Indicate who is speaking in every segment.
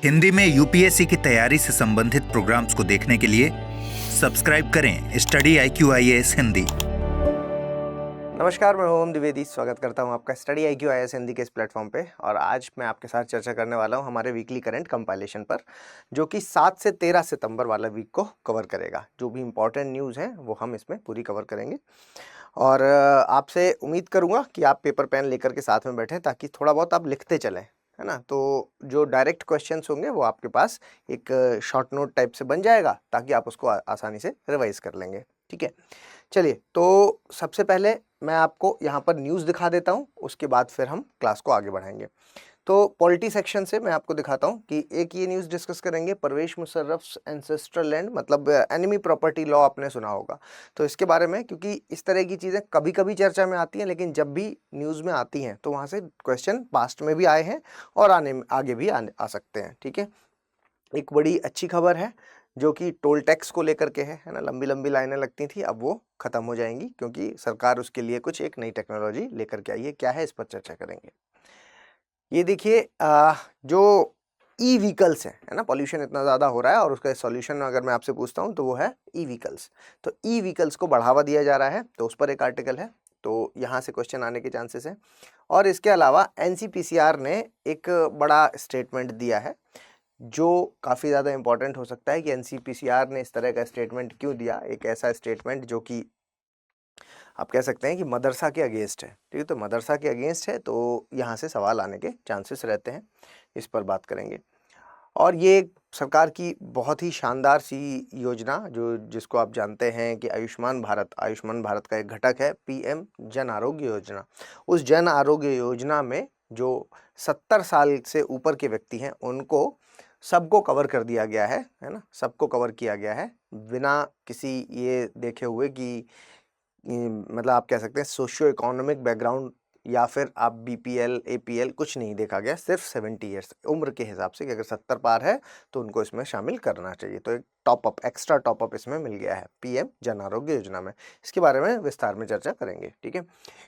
Speaker 1: हिंदी में यूपीएससी की तैयारी से संबंधित प्रोग्राम्स को देखने के लिए सब्सक्राइब करें स्टडी IQ IAS हिंदी।
Speaker 2: नमस्कार, मैं ओम द्विवेदी स्वागत करता हूं आपका स्टडी IQ IAS हिंदी के इस प्लेटफॉर्म पे। और आज मैं आपके साथ चर्चा करने वाला हूं हमारे वीकली करंट कंपाइलेशन पर, जो कि 7 से 13 सितंबर वाला वीक को कवर करेगा। जो भी इंपॉर्टेंट न्यूज़ हैं वो हम इसमें पूरी कवर करेंगे और आपसे उम्मीद करूंगा कि आप पेपर पेन लेकर के साथ में बैठें ताकि थोड़ा बहुत आप लिखते चलें, है ना। तो जो डायरेक्ट क्वेश्चंस होंगे वो आपके पास एक शॉर्ट नोट टाइप से बन जाएगा ताकि आप उसको आसानी से रिवाइज कर लेंगे। ठीक है, चलिए तो सबसे पहले मैं आपको यहाँ पर न्यूज़ दिखा देता हूँ, उसके बाद फिर हम क्लास को आगे बढ़ाएंगे। तो पॉलिटी सेक्शन से मैं आपको दिखाता हूँ कि एक ये न्यूज़ डिस्कस करेंगे, परवेज मुशर्रफ्स एंसेस्ट्रल लैंड, मतलब एनिमी प्रॉपर्टी लॉ आपने सुना होगा। तो इसके बारे में, क्योंकि इस तरह की चीज़ें कभी कभी चर्चा में आती हैं, लेकिन जब भी न्यूज़ में आती हैं तो वहाँ से क्वेश्चन पास्ट में भी आए हैं और आगे भी आ सकते हैं। ठीक है, एक बड़ी अच्छी खबर है जो कि टोल टैक्स को लेकर के है ना। लंबी लंबी लाइनें लगती थी, अब वो खत्म हो जाएंगी क्योंकि सरकार उसके लिए कुछ एक नई टेक्नोलॉजी लेकर के आई है। क्या है, इस पर चर्चा करेंगे। ये देखिए, जो ई व्हीकल्स है ना, पॉल्यूशन इतना ज़्यादा हो रहा है और उसका सॉल्यूशन अगर मैं आपसे पूछता हूँ तो वो है ई व्हीकल्स। तो ई व्हीकल्स को बढ़ावा दिया जा रहा है, तो उस पर एक आर्टिकल है, तो यहाँ से क्वेश्चन आने के चांसेस हैं। और इसके अलावा NCPCR ने एक बड़ा स्टेटमेंट दिया है जो काफ़ी ज़्यादा इम्पॉर्टेंट हो सकता है कि NCPCR ने इस तरह का स्टेटमेंट क्यों दिया। एक ऐसा स्टेटमेंट जो कि आप कह सकते हैं कि मदरसा के अगेंस्ट है। ठीक है, तो मदरसा के अगेंस्ट है तो यहाँ से सवाल आने के चांसेस रहते हैं, इस पर बात करेंगे। और ये एक सरकार की बहुत ही शानदार सी योजना, जिसको आप जानते हैं कि आयुष्मान भारत का एक घटक है PM जन आरोग्य योजना। उस जन आरोग्य योजना में जो 70 साल से ऊपर के व्यक्ति हैं उनको सबको कवर कर दिया गया है ना। सबको कवर किया गया है बिना किसी ये देखे हुए कि मतलब आप कह सकते हैं सोशियो इकोनॉमिक बैकग्राउंड या फिर आप BPL APL कुछ नहीं देखा गया। सिर्फ 70 ईयर्स उम्र के हिसाब से कि अगर 70 पार है तो उनको इसमें शामिल करना चाहिए। तो एक एक्स्ट्रा टॉपअप इसमें मिल गया है PM जन आरोग्य योजना में। इसके बारे में विस्तार में चर्चा करेंगे। ठीक है,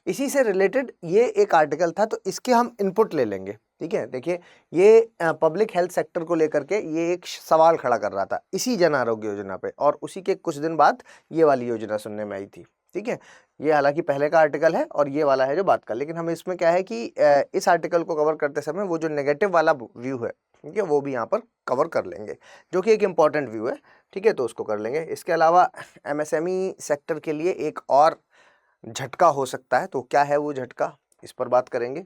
Speaker 2: इसी से रिलेटेड ये एक आर्टिकल था, तो इसके हम इनपुट ले लेंगे। ठीक है, देखिए ये पब्लिक हेल्थ सेक्टर को लेकर के ये एक सवाल खड़ा कर रहा था इसी जन आरोग्य योजना पे, और उसी के कुछ दिन बाद ये वाली योजना सुनने में आई थी। ठीक है, ये हालांकि पहले का आर्टिकल है और ये वाला है जो बात का, लेकिन हम इसमें क्या है कि इस आर्टिकल को कवर करते समय वो जो नेगेटिव वाला व्यू है, ठीक है, वो भी यहाँ पर कवर कर लेंगे, जो कि एक इम्पॉर्टेंट व्यू है। ठीक है, तो उसको कर लेंगे। इसके अलावा MSME सेक्टर के लिए एक और झटका हो सकता है, तो क्या है वो झटका, इस पर बात करेंगे।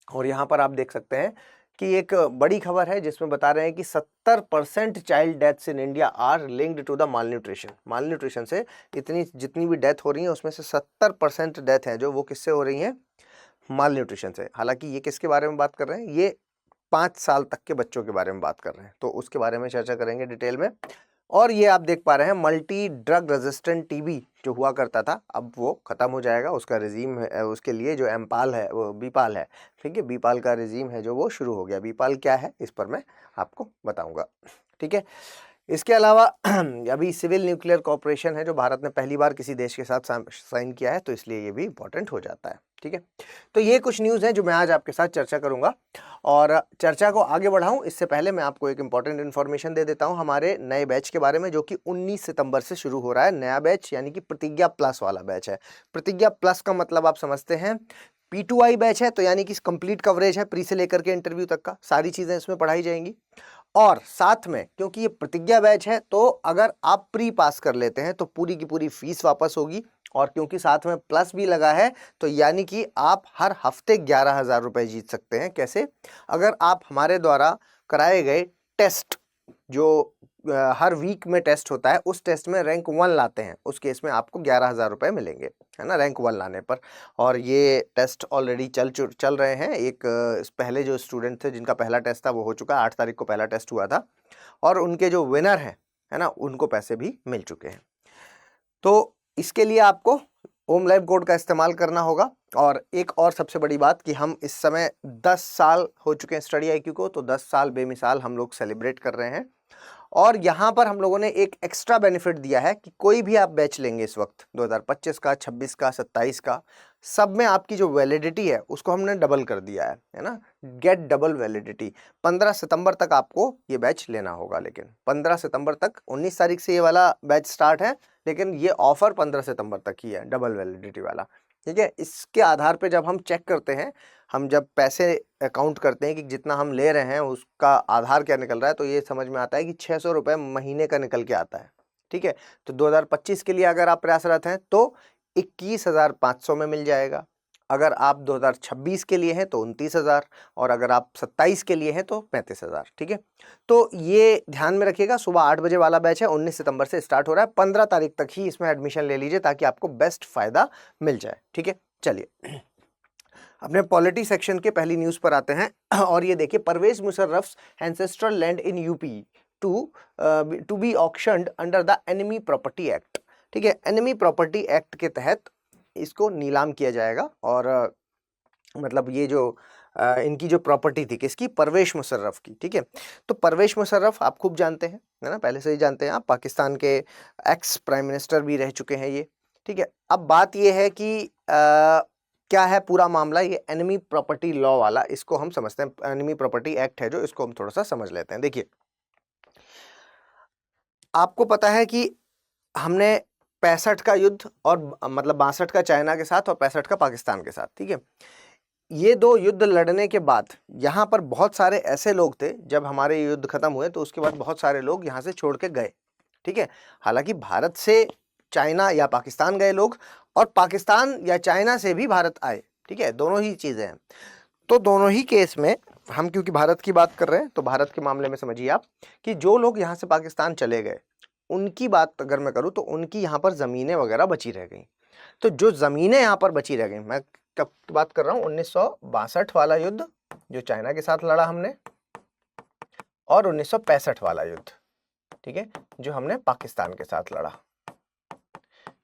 Speaker 2: और यहाँ पर आप देख सकते हैं कि एक बड़ी खबर है जिसमें बता रहे हैं कि 70% child deaths in India are linked to the malnutrition से जितनी भी डेथ हो रही है उसमें से 70% डेथ है जो वो किससे हो रही हैं, मालन्यूट्रिशन से। हालांकि ये किसके बारे में बात कर रहे हैं, ये 5 साल तक के बच्चों के बारे में बात कर रहे हैं, तो उसके बारे में चर्चा करेंगे डिटेल में। और ये आप देख पा रहे हैं मल्टी ड्रग रेजिस्टेंट TB जो हुआ करता था, अब वो खत्म हो जाएगा। उसका रिजीम है, उसके लिए जो एम्पाल है वो बीपाल है। ठीक है, बीपाल का रिजीम है जो वो शुरू हो गया। बीपाल क्या है इस पर मैं आपको बताऊंगा। ठीक है, इसके अलावा अभी सिविल न्यूक्लियर कॉर्पोरेशन है जो भारत ने पहली बार किसी देश के साथ साइन किया है, तो इसलिए ये भी इंपॉर्टेंट हो जाता है। ठीक है, तो ये कुछ न्यूज़ हैं जो मैं आज आपके साथ चर्चा करूंगा। और चर्चा को आगे बढ़ाऊं इससे पहले मैं आपको एक इंपॉर्टेंट इन्फॉर्मेशन दे देता हूं हमारे नए बैच के बारे में, जो कि 19 सितंबर से शुरू हो रहा है। नया बैच यानी कि प्रतिज्ञा प्लस वाला बैच है। प्रतिज्ञा प्लस का मतलब आप समझते हैं, P2I बैच है, तो यानी कि कंप्लीट कवरेज है, प्री से लेकर के इंटरव्यू तक का सारी चीज़ें इसमें पढ़ाई जाएंगी। और साथ में क्योंकि ये प्रतिज्ञा बैच है, तो अगर आप प्री पास कर लेते हैं तो पूरी की पूरी फीस वापस होगी। और क्योंकि साथ में प्लस भी लगा है, तो यानी कि आप हर हफ्ते 11,000 रुपए जीत सकते हैं। कैसे, अगर आप हमारे द्वारा कराए गए टेस्ट, जो हर वीक में टेस्ट होता है, उस टेस्ट में रैंक 1 लाते हैं, उस केस में आपको 11,000 रुपए मिलेंगे, है ना, रैंक 1 लाने पर। और ये टेस्ट ऑलरेडी चल रहे हैं। एक पहले जो स्टूडेंट थे जिनका पहला टेस्ट था वो हो चुका, 8 तारीख को पहला टेस्ट हुआ था, और उनके जो विनर हैं, है ना, उनको पैसे भी मिल चुके हैं। तो इसके लिए आपको ओम लाइव कोड का इस्तेमाल करना होगा। और एक और सबसे बड़ी बात कि हम इस समय 10 साल हो चुके हैं स्टडी IQ को, तो 10 साल बेमिसाल हम लोग सेलिब्रेट कर रहे हैं। और यहाँ पर हम लोगों ने एक एक्स्ट्रा बेनिफिट दिया है कि कोई भी आप बैच लेंगे इस वक्त 2025 का, 26 का, 27 का, सब में आपकी जो वैलिडिटी है उसको हमने डबल कर दिया है ना, गेट डबल वैलिडिटी। 15 सितंबर तक आपको ये बैच लेना होगा, लेकिन 15 सितंबर तक, 19 तारीख से ये वाला बैच स्टार्ट है, लेकिन ये ऑफर 15 सितंबर तक ही है, डबल वैलिडिटी वाला। ठीक है, इसके आधार पे जब हम चेक करते हैं, हम जब पैसे अकाउंट करते हैं कि जितना हम ले रहे हैं उसका आधार क्या निकल रहा है, तो ये समझ में आता है कि 600 रुपये महीने का निकल के आता है। ठीक है, तो 2025 के लिए अगर आप प्रयासरत हैं तो 21,500 में मिल जाएगा। अगर आप 2026 के लिए हैं तो 29,000, और अगर आप 27 के लिए हैं तो 35,000। ठीक है, तो ये ध्यान में रखिएगा। सुबह 8 बजे वाला बैच है, 19 सितंबर से स्टार्ट हो रहा है। 15 तारीख तक ही इसमें एडमिशन ले लीजिए ताकि आपको बेस्ट फायदा मिल जाए। ठीक है, चलिए अपने पॉलिटी सेक्शन के पहली न्यूज पर आते हैं और ये देखिए, Parvez Musharraf's ancestral land in UP to be auctioned under the enemy property act. ठीक है, एनिमी प्रॉपर्टी एक्ट के तहत इसको नीलाम किया जाएगा, और मतलब ये जो इनकी जो प्रॉपर्टी थी किसकी, परवेज मुशर्रफ की। ठीक है, तो परवेज मुशर्रफ आप खूब जानते हैं, है ना, पहले से ही जानते हैं आप, पाकिस्तान के एक्स प्राइम मिनिस्टर भी रह चुके हैं ये। ठीक है, अब बात ये है कि क्या है पूरा मामला, ये एनिमी प्रॉपर्टी लॉ वाला, इसको हम समझते हैं, एनिमी प्रॉपर्टी एक्ट है जो, इसको हम थोड़ा सा समझ लेते हैं। देखिए, आपको पता है कि हमने 65 का युद्ध, और मतलब 62 का चाइना के साथ और 65 का पाकिस्तान के साथ, ठीक है, ये दो युद्ध लड़ने के बाद यहाँ पर बहुत सारे ऐसे लोग थे, जब हमारे युद्ध खत्म हुए तो उसके बाद बहुत सारे लोग यहाँ से छोड़ के गए। ठीक है, हालांकि भारत से चाइना या पाकिस्तान गए लोग, और पाकिस्तान या चाइना से भी भारत आए। ठीक है, दोनों ही चीज़ें हैं। तो दोनों ही केस में हम क्योंकि भारत की बात कर रहे हैं, तो भारत के मामले में समझिए आप कि जो लोग यहाँ से पाकिस्तान चले गए, उनकी बात अगर मैं करूँ तो उनकी यहाँ पर ज़मीनें वगैरह बची रह गई। तो जो ज़मीनें यहाँ पर बची रह गई, मैं कब की बात कर रहा हूँ, 1962 वाला युद्ध जो चाइना के साथ लड़ा हमने, और 1965 वाला युद्ध, ठीक है, जो हमने पाकिस्तान के साथ लड़ा।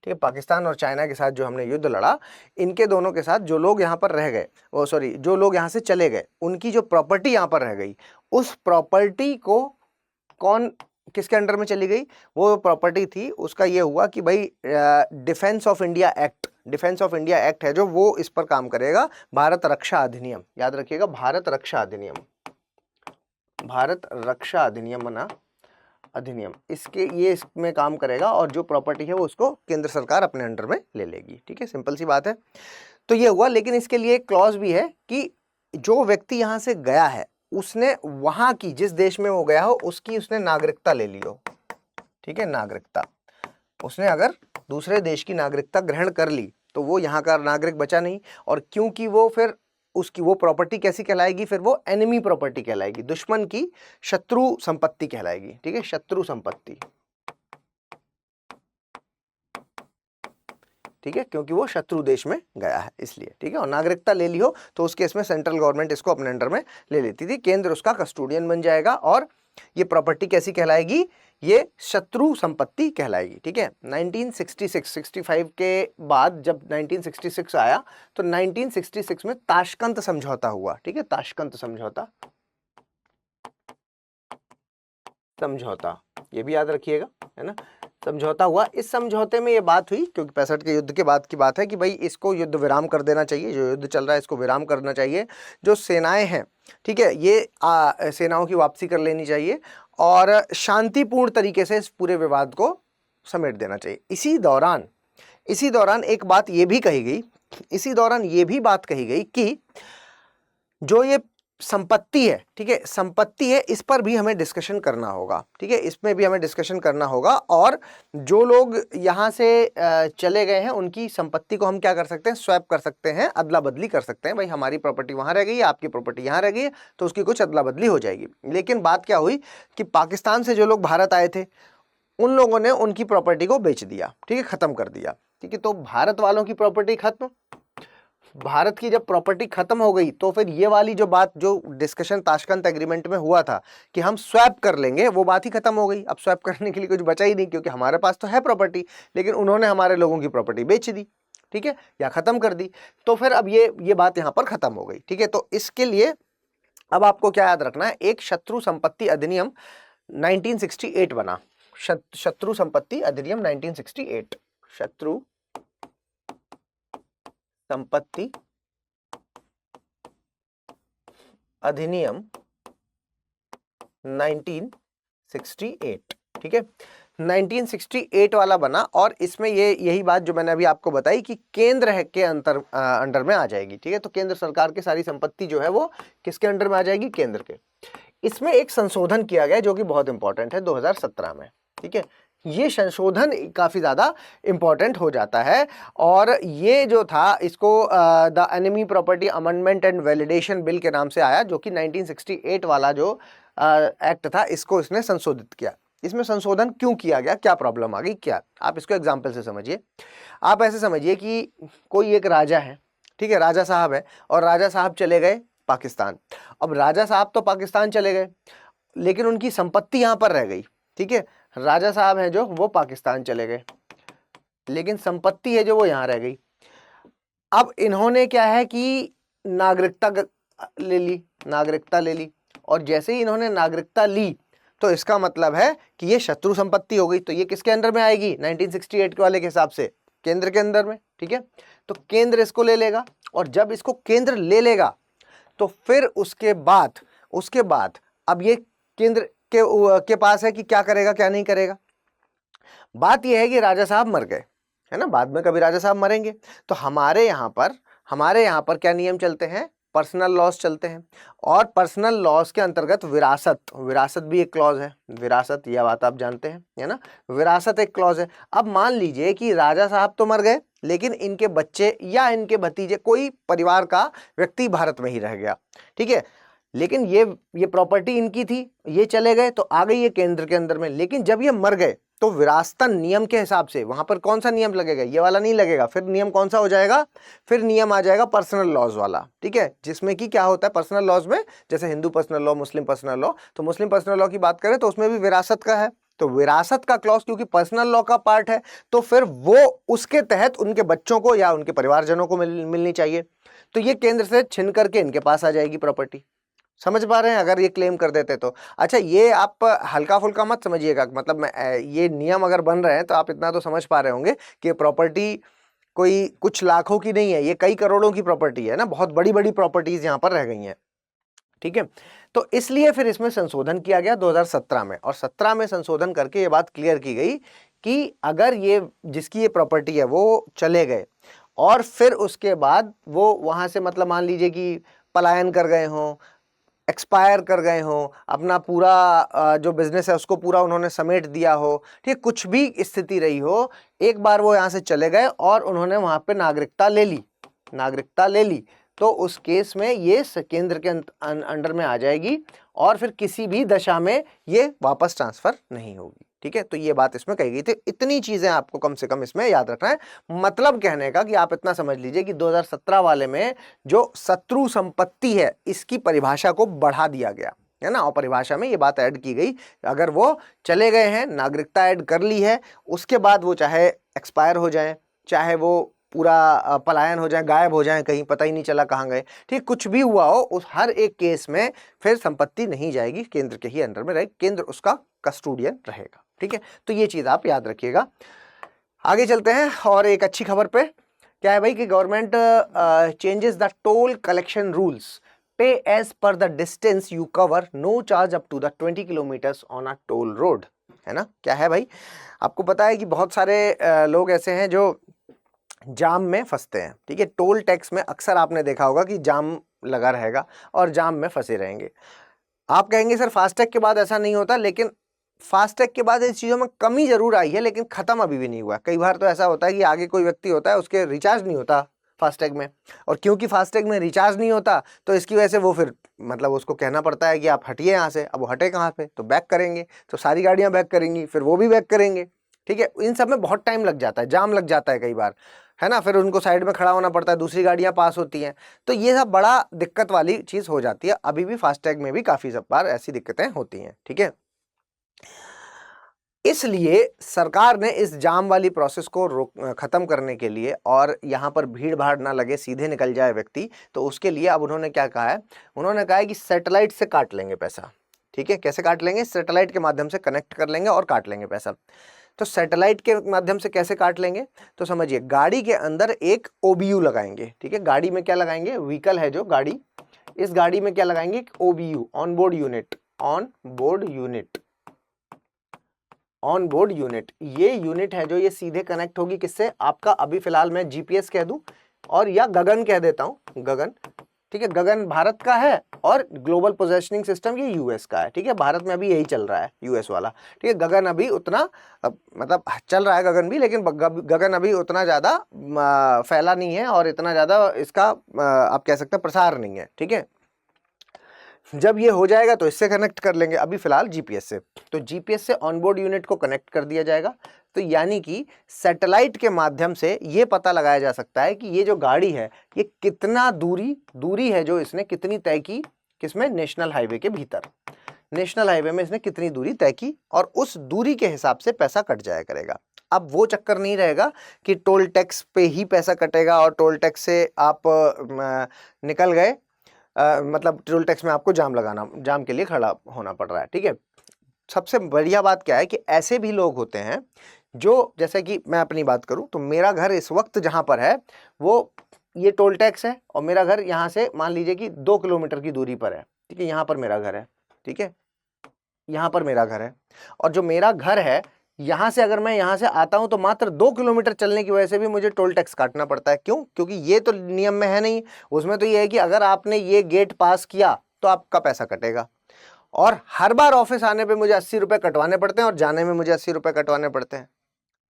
Speaker 2: ठीक है, पाकिस्तान और चाइना के साथ जो हमने युद्ध लड़ा, इनके दोनों के साथ जो लोग यहाँ पर रह गए, वो सॉरी जो लोग यहाँ से चले गए, उनकी जो प्रॉपर्टी यहाँ पर रह गई, उस प्रॉपर्टी को कौन किसके अंडर में चली गई, वो प्रॉपर्टी थी, उसका ये हुआ कि भाई defence of India act, defence of India act है जो, वो इस पर काम करेगा। भारत रक्षा अधिनियम, याद रखिएगा, भारत रक्षा अधिनियम, भारत रक्षा अधिनियम बना, अधिनियम, इसके ये इसमें काम करेगा, और जो प्रॉपर्टी है वो उसको केंद्र सरकार अपने अंडर में ले लेगी। ठीक है, सिंपल सी बात है। तो ये हुआ, लेकिन इसके लिए एक क्लॉज भी है कि जो व्यक्ति यहाँ से गया है, उसने वहां की, जिस देश में वो गया हो उसकी उसने नागरिकता ले ली हो। ठीक है, नागरिकता, उसने अगर दूसरे देश की नागरिकता ग्रहण कर ली तो वो यहाँ का नागरिक बचा नहीं, और क्योंकि वो फिर उसकी वो प्रॉपर्टी कैसी कहलाएगी, फिर वो एनिमी प्रॉपर्टी कहलाएगी, दुश्मन की शत्रु संपत्ति कहलाएगी। ठीक है, शत्रु संपत्ति। ठीक है, क्योंकि वो शत्रु देश में गया है इसलिए। ठीक है, और नागरिकता ले ली हो तो उस केस में सेंट्रल गवर्नमेंट इसको अपने अंडर में ले लेती थी, केंद्र उसका कस्टोडियन बन जाएगा, और ये प्रॉपर्टी कैसी कहलाएगी, ये शत्रु संपत्ति कहलाएगी। ठीक है, 1965 के बाद जब 1966 आया, तो 1966 में ताशकंद समझौता हुआ। ठीक है, ताशकंद समझौता, समझौता ये भी याद रखिएगा, है ना, समझौता हुआ। इस समझौते में ये बात हुई, क्योंकि 65 के युद्ध के बाद की बात है, कि भाई इसको युद्ध विराम कर देना चाहिए, जो युद्ध चल रहा है इसको विराम करना चाहिए, जो सेनाएं हैं, ठीक है, ये सेनाओं की वापसी कर लेनी चाहिए, और शांतिपूर्ण तरीके से इस पूरे विवाद को समेट देना चाहिए। इसी दौरान एक बात ये भी कही गई, इसी दौरान ये भी बात कही गई कि जो ये संपत्ति है, ठीक है, संपत्ति है, इस पर भी हमें डिस्कशन करना होगा। ठीक है, इसमें भी हमें डिस्कशन करना होगा, और जो लोग यहाँ से चले गए हैं उनकी संपत्ति को हम क्या कर सकते हैं, स्वैप कर सकते हैं, अदला बदली कर सकते हैं। भाई हमारी प्रॉपर्टी वहाँ रह गई है, आपकी प्रॉपर्टी यहाँ रह गई है, तो उसकी कुछ अदला बदली हो जाएगी। लेकिन बात क्या हुई कि पाकिस्तान से जो लोग भारत आए थे, उन लोगों ने उनकी प्रॉपर्टी को बेच दिया। ठीक है, खत्म कर दिया। ठीक है, तो भारत वालों की प्रॉपर्टी खत्म, भारत की जब प्रॉपर्टी खत्म हो गई, तो फिर ये वाली जो बात, जो डिस्कशन ताशकंद एग्रीमेंट में हुआ था कि हम स्वैप कर लेंगे, वो बात ही खत्म हो गई। अब स्वैप करने के लिए कुछ बचा ही नहीं, क्योंकि हमारे पास तो है प्रॉपर्टी, लेकिन उन्होंने हमारे लोगों की प्रॉपर्टी बेच दी। ठीक है, या खत्म कर दी, तो फिर अब ये बात यहाँ पर खत्म हो गई। ठीक है, तो इसके लिए अब आपको क्या याद रखना है, एक शत्रु संपत्ति अधिनियम 1968 बना, शत्रु संपत्ति अधिनियम 1968, शत्रु संपत्ति अधिनियम 1968, ठीक है। 1968 वाला बना और इसमें ये यही बात जो मैंने अभी आपको बताई कि केंद्र है के अंडर में आ जाएगी, ठीक है। तो केंद्र सरकार की सारी संपत्ति जो है वो किसके अंडर में आ जाएगी, केंद्र के। इसमें एक संशोधन किया गया जो कि बहुत इंपॉर्टेंट है 2017 में, ठीक है। ये संशोधन काफी ज्यादा इंपॉर्टेंट हो जाता है और ये जो था इसको the enemy property amendment and validation bill के नाम से आया, जो कि 1968 वाला जो एक्ट था इसको इसने संशोधित किया। इसमें संशोधन क्यों किया गया, क्या प्रॉब्लम आ गई, क्या, आप इसको एग्जाम्पल से समझिए। आप ऐसे समझिए कि कोई एक राजा है, ठीक है, राजा साहब है और राजा साहब चले गए पाकिस्तान। अब राजा साहब तो पाकिस्तान चले गए लेकिन उनकी संपत्ति यहाँ पर रह गई, ठीक है। राजा साहब हैं जो वो पाकिस्तान चले गए लेकिन संपत्ति है जो वो यहाँ रह गई। अब इन्होंने क्या है कि नागरिकता ले ली और जैसे ही इन्होंने नागरिकता ली तो इसका मतलब है कि ये शत्रु संपत्ति हो गई। तो ये किसके अंडर में आएगी, 1968 के वाले के हिसाब से केंद्र के अंदर में, ठीक है। तो केंद्र इसको ले लेगा और जब इसको केंद्र ले लेगा तो फिर उसके बाद अब ये केंद्र के पास है कि क्या करेगा क्या नहीं करेगा। बात यह है कि राजा साहब मर गए, है ना, बाद में कभी राजा साहब मरेंगे तो हमारे यहाँ पर क्या नियम चलते हैं, पर्सनल लॉज चलते हैं। और पर्सनल लॉज के अंतर्गत विरासत भी एक क्लॉज है, विरासत, यह बात आप जानते हैं, है ना, विरासत एक क्लॉज है। अब मान लीजिए कि राजा साहब तो मर गए लेकिन इनके बच्चे या इनके भतीजे, कोई परिवार का व्यक्ति भारत में ही रह गया, ठीक है, लेकिन ये प्रॉपर्टी इनकी थी, ये चले गए तो आ गई ये केंद्र के अंदर में। लेकिन जब ये मर गए तो विरासतन नियम के हिसाब से वहां पर कौन सा नियम लगेगा, ये वाला नहीं लगेगा। फिर नियम कौन सा हो जाएगा, फिर नियम आ जाएगा पर्सनल लॉज वाला, ठीक है, जिसमें कि क्या होता है पर्सनल लॉज में, जैसे हिंदू पर्सनल लॉ, मुस्लिम पर्सनल लॉ। तो मुस्लिम पर्सनल लॉ की बात करें तो उसमें भी विरासत का है। तो विरासत का क्लॉज क्योंकि पर्सनल लॉ का पार्ट है तो फिर वो उसके तहत उनके बच्चों को या उनके परिवारजनों को मिलनी चाहिए। तो ये केंद्र से छिन करके इनके पास आ जाएगी प्रॉपर्टी। समझ पा रहे हैं अगर ये क्लेम कर देते तो। अच्छा, ये आप हल्का फुल्का मत समझिएगा, मतलब ये नियम अगर बन रहे हैं तो आप इतना तो समझ पा रहे होंगे कि प्रॉपर्टी कोई कुछ लाखों की नहीं है, ये कई करोड़ों की प्रॉपर्टी है ना, बहुत बड़ी बड़ी प्रॉपर्टीज यहाँ पर रह गई हैं, ठीक है। तो इसलिए फिर इसमें संशोधन किया गया 2017 में, और 17 में संशोधन करके ये बात क्लियर की गई कि अगर ये जिसकी ये प्रॉपर्टी है वो चले गए और फिर उसके बाद वो वहां से, मतलब मान लीजिए कि पलायन कर गए हों, एक्सपायर कर गए हों, अपना पूरा जो बिजनेस है उसको पूरा उन्होंने समेट दिया हो, ठीक, कुछ भी स्थिति रही हो, एक बार वो यहाँ से चले गए और उन्होंने वहां पे नागरिकता ले ली तो उस केस में ये केंद्र के अंडर में आ जाएगी और फिर किसी भी दशा में ये वापस ट्रांसफर नहीं होगी, ठीक है। तो ये बात इसमें कही गई थी। इतनी चीजें आपको कम से कम इसमें याद रखना है। मतलब कहने का कि आप इतना समझ लीजिए कि 2017 वाले में जो शत्रु संपत्ति है इसकी परिभाषा को बढ़ा दिया गया है ना, और परिभाषा में ये बात ऐड की गई, अगर वो चले गए हैं, नागरिकता ऐड कर ली है, उसके बाद वो चाहे एक्सपायर हो जाए, चाहे वो पूरा पलायन हो जाए, गायब हो जाए, कहीं पता ही नहीं चला कहाँ गए, ठीक, कुछ भी हुआ हो, उस हर एक केस में फिर संपत्ति नहीं जाएगी, केंद्र के ही अंडर में रहेगी, केंद्र उसका कस्टोडियन रहेगा, ठीक है। तो ये चीज आप याद रखिएगा। आगे चलते हैं और एक अच्छी खबर पे। क्या है भाई कि government changes the toll collection rules, pay as per the distance you cover, no charge up to the 20 kilometres on a toll road, है ना। क्या है भाई, आपको पता है कि बहुत सारे लोग ऐसे हैं जो जाम में फंसते हैं, ठीक है। टोल टैक्स में अक्सर आपने देखा होगा कि जाम लगा रहेगा और जाम में फंसे रहेंगे। आप कहेंगे सर फास्टैग के बाद ऐसा नहीं होता, लेकिन फास्टैग के बाद इन चीज़ों में कमी जरूर आई है लेकिन ख़त्म अभी भी नहीं हुआ। कई बार तो ऐसा होता है कि आगे कोई व्यक्ति होता है, उसके रिचार्ज नहीं होता फास्टैग में, और क्योंकि फास्टैग में रिचार्ज नहीं होता तो इसकी वजह से वो फिर मतलब उसको कहना पड़ता है कि आप हटिए यहाँ से। अब वो हटे कहाँ पे, तो बैक करेंगे, तो सारी गाड़ियाँ बैक करेंगी, फिर वो भी बैक करेंगे, ठीक है। इन सब में बहुत टाइम लग जाता है, जाम लग जाता है कई बार, है ना, फिर उनको साइड में खड़ा होना पड़ता है, दूसरी गाड़ियां पास होती हैं, तो ये सब बड़ा दिक्कत वाली चीज हो जाती है। अभी भी फास्टैग में भी काफी सब बार ऐसी दिक्कतें होती हैं, ठीक है। इसलिए सरकार ने इस जाम वाली प्रोसेस को खत्म करने के लिए, और यहाँ पर भीड़ भाड़ ना लगे, सीधे निकल जाए व्यक्ति, तो उसके लिए अब उन्होंने क्या कहा है, उन्होंने कहा है कि सैटेलाइट से काट लेंगे पैसा, ठीक है, कैसे काट लेंगे? सैटेलाइट के माध्यम से कनेक्ट कर लेंगे और काट लेंगे पैसा। तो सैटेलाइट के माध्यम से कैसे काट लेंगे? तो समझिए, गाड़ी के अंदर एक OBU लगाएंगे, ठीक है, गाड़ी में क्या लगाएंगे? व्हीकल है जो गाड़ी, इस गाड़ी में क्या लगाएंगे? एक OBU, on board unit, on board unit, on board unit. ये यूनिट है जो ये सीधे कनेक्ट होगी किससे? आपका अभी फिलहाल मैं GPS कह दूं और या गगन कह देता हूं, गगन, ठीक है, गगन भारत का है और ग्लोबल पोजिशनिंग सिस्टम ये US का है, ठीक है, भारत में अभी यही चल रहा है, US वाला, ठीक है। गगन अभी उतना मतलब चल रहा है गगन भी, लेकिन गगन अभी उतना ज़्यादा फैला नहीं है और इतना ज़्यादा इसका आप कह सकते हैं प्रसार नहीं है, ठीक है। जब ये हो जाएगा तो इससे कनेक्ट कर लेंगे, अभी फिलहाल GPS से। तो GPS से ऑनबोर्ड यूनिट को कनेक्ट कर दिया जाएगा। तो यानी कि सैटेलाइट के माध्यम से ये पता लगाया जा सकता है कि ये जो गाड़ी है ये कितना दूरी है जो इसने कितनी तय की, किसमें? नेशनल हाईवे के भीतर, नेशनल हाईवे में इसने कितनी दूरी तय की और उस दूरी के हिसाब से पैसा कट जाया करेगा। अब वो चक्कर नहीं रहेगा कि टोल टैक्स पे ही पैसा कटेगा और टोल टैक्स से आप निकल गए, मतलब टोल टैक्स में आपको जाम के लिए खड़ा होना पड़ रहा है, ठीक है। सबसे बढ़िया बात क्या है कि ऐसे भी लोग होते हैं जो, जैसे कि मैं अपनी बात करूं तो मेरा घर इस वक्त जहां पर है वो ये टोल टैक्स है और मेरा घर यहां से मान लीजिए कि 2 किलोमीटर की दूरी पर है, ठीक है, यहां पर मेरा घर है, ठीक है, यहां पर मेरा घर है और जो मेरा घर है यहां से अगर मैं यहां से आता हूं तो मात्र 2 किलोमीटर चलने की वजह से भी मुझे टोल टैक्स काटना पड़ता है। क्यों? क्योंकि ये तो नियम में है नहीं, उसमें तो ये है कि अगर आपने ये गेट पास किया तो आपका पैसा कटेगा और हर बार ऑफिस आने पे मुझे 80 रुपए कटवाने पड़ते हैं और जाने में मुझे 80 रुपए कटवाने पड़ते हैं,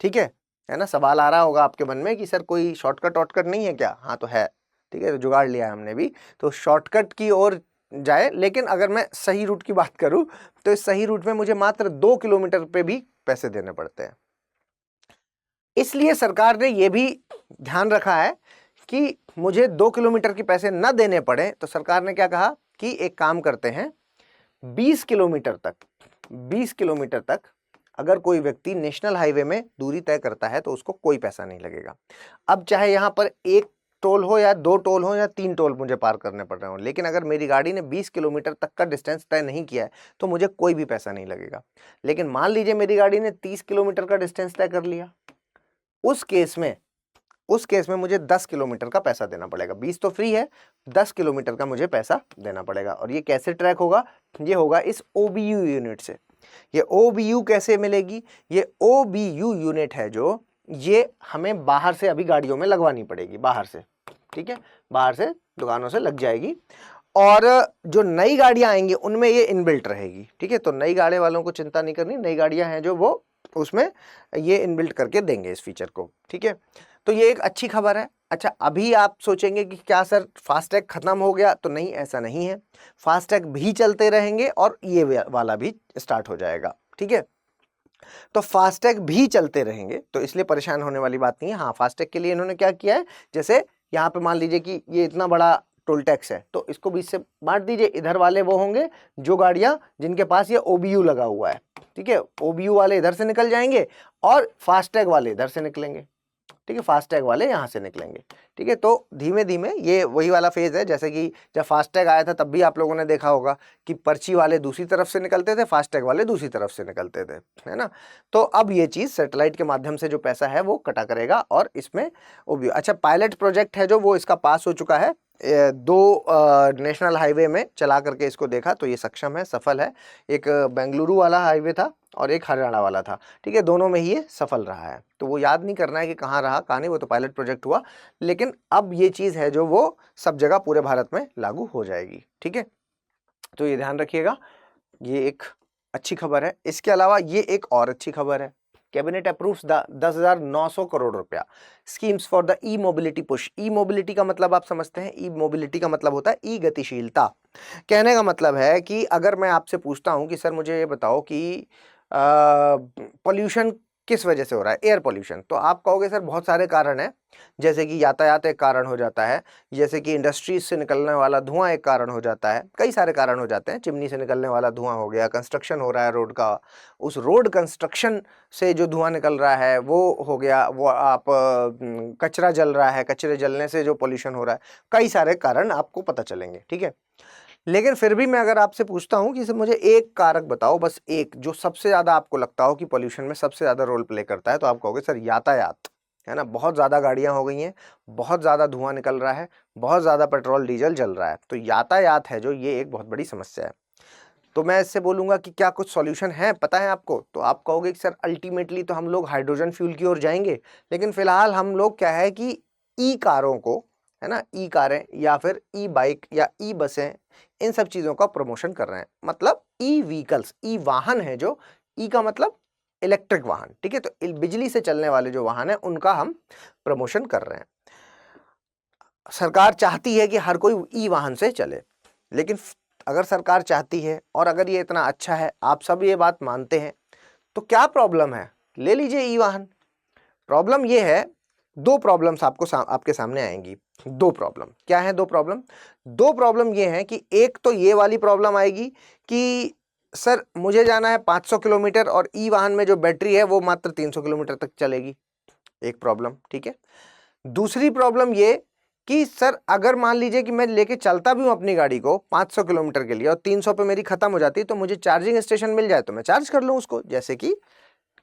Speaker 2: ठीक है ना। सवाल आ रहा होगा आपके मन में कि सर कोई शॉर्टकट नहीं है क्या? हाँ तो है, ठीक है, तो जुगाड़ लिया है हमने भी, तो शॉर्टकट की ओर जाए। लेकिन अगर मैं सही रूट की बात करूं तो इस सही रूट में मुझे मात्र 2 किलोमीटर पे भी पैसे देने पड़ते हैं। इसलिए सरकार ने यह भी ध्यान रखा है कि मुझे 2 किलोमीटर के पैसे न देने पड़े, तो सरकार ने क्या कहा कि एक काम करते हैं, 20 किलोमीटर तक अगर कोई व्यक्ति नेशनल हाईवे में दूरी तय करता है तो उसको कोई पैसा नहीं लगेगा। अब चाहे यहां पर एक टोल हो या 2 टोल हो या 3 टोल मुझे पार करने पड़ रहे हो, लेकिन अगर मेरी गाड़ी ने 20 किलोमीटर तक का डिस्टेंस तय नहीं किया है तो मुझे कोई भी पैसा नहीं लगेगा। लेकिन मान लीजिए मेरी गाड़ी ने 30 किलोमीटर का डिस्टेंस तय कर लिया, उस केस में मुझे 10 किलोमीटर का पैसा देना पड़ेगा। 20 तो फ्री है, 10 किलोमीटर का मुझे पैसा देना पड़ेगा। और ये कैसे ट्रैक होगा? ये होगा इस OBU यूनिट से। ये OBU कैसे मिलेगी? ये OBU यूनिट है जो ये हमें बाहर से अभी गाड़ियों में लगवानी पड़ेगी, बाहर से, ठीक है, बाहर से दुकानों से लग जाएगी और जो नई गाड़ियां आएंगी उनमें ये इनबिल्ट रहेगी, ठीक है। तो नई गाड़ी वालों को चिंता नहीं करनी, नई गाड़ियां हैं जो वो उसमें ये इनबिल्ट करके देंगे इस फीचर को, ठीक है। तो ये एक अच्छी खबर है। अच्छा, अभी आप सोचेंगे कि क्या सर फास्टैग खत्म हो गया? तो नहीं, ऐसा नहीं है, फास्टैग भी चलते रहेंगे और ये वाला भी स्टार्ट हो जाएगा, ठीक है। तो फास्टैग भी चलते रहेंगे, तो इसलिए परेशान होने वाली बात नहीं है। हाँ, फास्टैग के लिए इन्होंने क्या किया है, जैसे यहाँ पे मान लीजिए कि ये इतना बड़ा टोल टैक्स है तो इसको बीच से बांट दीजिए। इधर वाले वो होंगे जो गाड़ियां जिनके पास ये OBU लगा हुआ है, ठीक है, OBU वाले इधर से निकल जाएंगे और फास्टैग वाले इधर से निकलेंगे, ठीक है, फास्टैग वाले यहाँ से निकलेंगे, ठीक है। तो धीमे धीमे ये वही वाला फेज है, जैसे कि जब फास्टैग आया था तब भी आप लोगों ने देखा होगा कि पर्ची वाले दूसरी तरफ से निकलते थे, फास्टैग वाले दूसरी तरफ से निकलते थे, है ना। तो अब ये चीज़ सैटेलाइट के माध्यम से जो पैसा है वो कटा करेगा और इसमें OBU। अच्छा, पायलट प्रोजेक्ट है जो वो इसका पास हो चुका है, 2 नेशनल हाईवे में चला करके इसको देखा तो ये सक्षम है, सफल है। एक बेंगलुरु वाला हाईवे था और एक हरियाणा वाला था, ठीक है, दोनों में ही ये सफल रहा है। तो वो याद नहीं करना है कि कहाँ रहा कहाँ नहीं, वो तो पायलट प्रोजेक्ट हुआ, लेकिन अब ये चीज़ है जो वो सब जगह पूरे भारत में लागू हो जाएगी, ठीक है। तो ये ध्यान रखिएगा, ये एक अच्छी खबर है। इसके अलावा ये एक और अच्छी खबर है, कैबिनेट अप्रूव्स 10,900 करोड़ रुपया schemes for the E mobility push. E mobility का मतलब आप समझते हैं, ई मोबिलिटी का मतलब होता है ई गतिशीलता। कहने का मतलब है कि अगर मैं आपसे पूछता हूं कि सर मुझे ये बताओ कि पॉल्यूशन किस वजह से हो रहा है, एयर पॉल्यूशन, तो आप कहोगे सर बहुत सारे कारण हैं, जैसे कि यातायात एक कारण हो जाता है, जैसे कि इंडस्ट्रीज से निकलने वाला धुआं एक कारण हो जाता है, कई सारे कारण हो जाते हैं। चिमनी से निकलने वाला धुआं हो गया, कंस्ट्रक्शन हो रहा है रोड का, उस रोड कंस्ट्रक्शन से जो धुआं निकल रहा है वो हो गया, वो आप कचरा जल रहा है, कचरे जलने से जो पॉल्यूशन हो रहा है, कई सारे कारण आपको पता चलेंगे, ठीक है। लेकिन फिर भी मैं अगर आपसे पूछता हूँ कि सर मुझे एक कारक बताओ, बस एक, जो सबसे ज़्यादा आपको लगता हो कि पोल्यूशन में सबसे ज़्यादा रोल प्ले करता है, तो आप कहोगे सर यातायात, है ना। बहुत ज़्यादा गाड़ियाँ हो गई हैं, बहुत ज़्यादा धुआं निकल रहा है, बहुत ज़्यादा पेट्रोल डीजल जल रहा है, तो यातायात है जो, ये एक बहुत बड़ी समस्या है। तो मैं इससे बोलूँगा कि क्या कुछ सॉल्यूशन है, पता है आपको? तो आप कहोगे कि सर अल्टीमेटली तो हम लोग हाइड्रोजन फ्यूल की ओर जाएंगे, लेकिन फिलहाल हम लोग क्या है कि ई कारों को, है ना, ई कारें या फिर ई बाइक या ई बसें, इन सब चीज़ों का प्रमोशन कर रहे हैं। मतलब ई व्हीकल्स, ई वाहन है जो, ई का मतलब इलेक्ट्रिक वाहन, ठीक है। तो बिजली से चलने वाले जो वाहन है उनका हम प्रमोशन कर रहे हैं। सरकार चाहती है कि हर कोई ई वाहन से चले, लेकिन अगर सरकार चाहती है और अगर ये इतना अच्छा है, आप सब ये बात मानते हैं, तो क्या प्रॉब्लम है? ले लीजिए ई वाहन। प्रॉब्लम ये है, दो प्रॉब्लम्स आपके सामने आएंगी। दो प्रॉब्लम क्या है? दो प्रॉब्लम ये है कि एक तो ये वाली प्रॉब्लम आएगी कि सर मुझे जाना है 500 किलोमीटर और ई वाहन में जो बैटरी है वो मात्र 300 किलोमीटर तक चलेगी, एक प्रॉब्लम, ठीक है। दूसरी प्रॉब्लम ये कि सर अगर मान लीजिए कि मैं लेके चलता भी हूं अपनी गाड़ी को 500 किलोमीटर के लिए और 300 पे मेरी खत्म हो जाती है, तो मुझे चार्जिंग स्टेशन मिल जाए तो मैं चार्ज कर लूं उसको, जैसे कि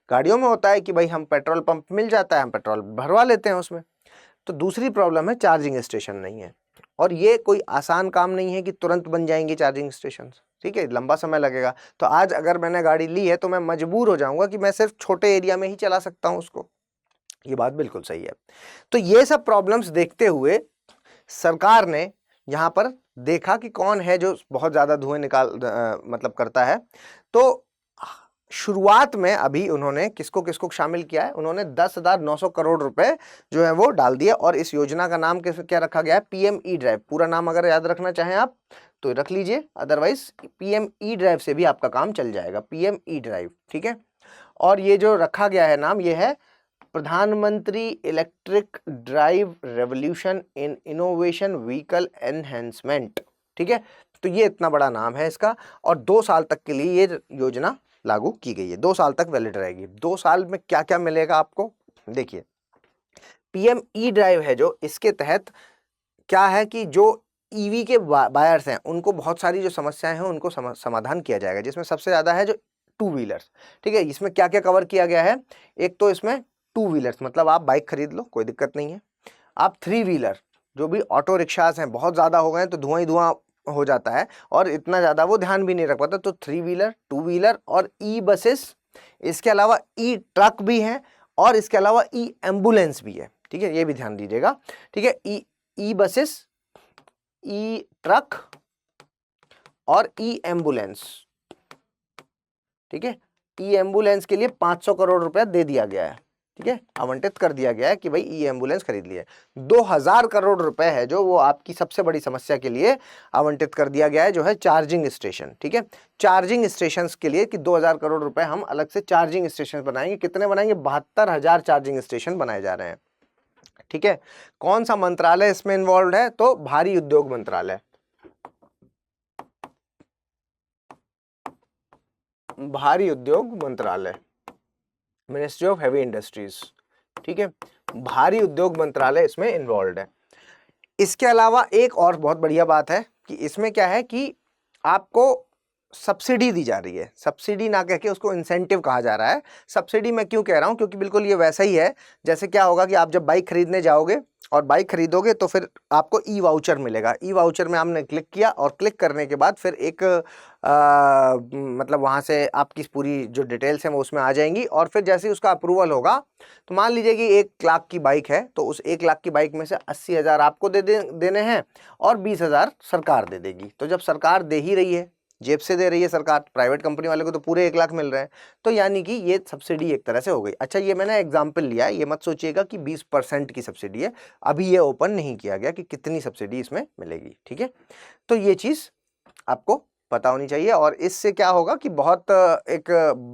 Speaker 2: गाड़ियों में होता है कि भाई हम पेट्रोल पंप मिल जाता है, हम पेट्रोल भरवा लेते हैं उसमें। तो दूसरी प्रॉब्लम है चार्जिंग स्टेशन नहीं है, और ये कोई आसान काम नहीं है कि तुरंत बन जाएंगे चार्जिंग स्टेशन, ठीक है, लंबा समय लगेगा। तो आज अगर मैंने गाड़ी ली है तो मैं मजबूर हो जाऊंगा कि मैं सिर्फ छोटे एरिया में ही चला सकता हूं उसको, ये बात बिल्कुल सही है। तो ये सब प्रॉब्लम्स देखते हुए सरकार ने यहाँ पर देखा कि कौन है जो बहुत ज़्यादा धुएं मतलब करता है। तो शुरुआत में अभी उन्होंने किसको किसको शामिल किया है? उन्होंने 10,900 करोड़ रुपए जो है वो डाल दिए, और इस योजना का नाम क्या रखा गया है? PM E drive. पूरा नाम अगर याद रखना चाहें आप तो रख लीजिए, अदरवाइज पीएम ई ड्राइव से भी आपका काम चल जाएगा, पीएम ई ड्राइव, ठीक है। और ये जो रखा गया है नाम, ये है प्रधानमंत्री electric drive revolution in innovation vehicle enhancement, ठीक है। तो ये इतना बड़ा नाम है इसका, और 2 साल तक के लिए ये योजना लागू की गई है, 2 साल तक वैलिड रहेगी। 2 साल में क्या क्या मिलेगा आपको? देखिए, पीएम ई ड्राइव है जो, इसके तहत क्या है कि जो ईवी के बायर्स हैं उनको बहुत सारी जो समस्याएं हैं उनको समाधान किया जाएगा, जिसमें सबसे ज्यादा है जो टू व्हीलर्स, ठीक है। इसमें क्या क्या कवर किया गया है? एक तो इसमें टू व्हीलर्स, मतलब आप बाइक खरीद लो, कोई दिक्कत नहीं है। आप थ्री व्हीलर, जो भी ऑटो रिक्शास हैं, बहुत ज़्यादा हो गए तो धुआं ही धुआं हो जाता है और इतना ज़्यादा वो ध्यान भी नहीं रख पाता, तो थ्री व्हीलर, टू व्हीलर और ई बसेस, इसके अलावा ई ट्रक भी हैं, और इसके अलावा ई एम्बुलेंस भी है, ठीक है, ये भी ध्यान दीजिएगा, ठीक है। ई बसेस, ई ट्रक और ई एम्बुलेंस, ठीक है। ई एम्बुलेंस के लिए 500 करोड़ रुपया दे दिया गया है, ठीक है, आवंटित कर दिया गया है कि भाई ई एम्बुलेंस खरीद लिए। 2000 करोड़ रुपए है जो वो आपकी सबसे बड़ी समस्या के लिए आवंटित कर दिया गया है, जो है चार्जिंग स्टेशन, ठीक है। चार्जिंग स्टेशन के लिए कि 2000 करोड़ रुपए हम अलग से चार्जिंग स्टेशन बनाएंगे। कितने बनाएंगे? 72,000 चार्जिंग स्टेशन बनाए जा रहे हैं, ठीक है। कौन सा मंत्रालय इसमें इन्वॉल्व है? तो भारी उद्योग मंत्रालय, भारी उद्योग मंत्रालय, मिनिस्ट्री ऑफ हैवी इंडस्ट्रीज, ठीक है, भारी उद्योग मंत्रालय इसमें इन्वॉल्व है। इसके अलावा एक और बहुत बढ़िया बात है कि इसमें क्या है कि आपको सब्सिडी दी जा रही है। सब्सिडी ना कह के उसको इंसेंटिव कहा जा रहा है। सब्सिडी मैं क्यों कह रहा हूं? क्योंकि बिल्कुल ये वैसा ही है जैसे क्या होगा कि आप जब बाइक खरीदने जाओगे और बाइक खरीदोगे तो फिर आपको ई वाउचर मिलेगा। ई वाउचर में आपने क्लिक किया और क्लिक करने के बाद फिर एक मतलब वहाँ से आपकी पूरी जो डिटेल्स हैं वो उसमें आ जाएंगी, और फिर जैसे ही उसका अप्रूवल होगा तो मान लीजिए कि 1 लाख की बाइक है, तो उस 1 लाख की बाइक में से 80,000 आपको देने हैं और 20,000 सरकार दे देगी। तो जब सरकार दे ही रही है, जेब से दे रही है सरकार, प्राइवेट कंपनी वाले को तो पूरे 1 लाख मिल रहे हैं, तो यानी कि ये सब्सिडी एक तरह से हो गई। अच्छा, ये मैंने एग्जाम्पल लिया है, ये मत सोचिएगा कि 20% की सब्सिडी है, अभी ये ओपन नहीं किया गया कि कितनी सब्सिडी इसमें मिलेगी, ठीक है। तो ये चीज़ आपको पता होनी चाहिए, और इससे क्या होगा कि बहुत एक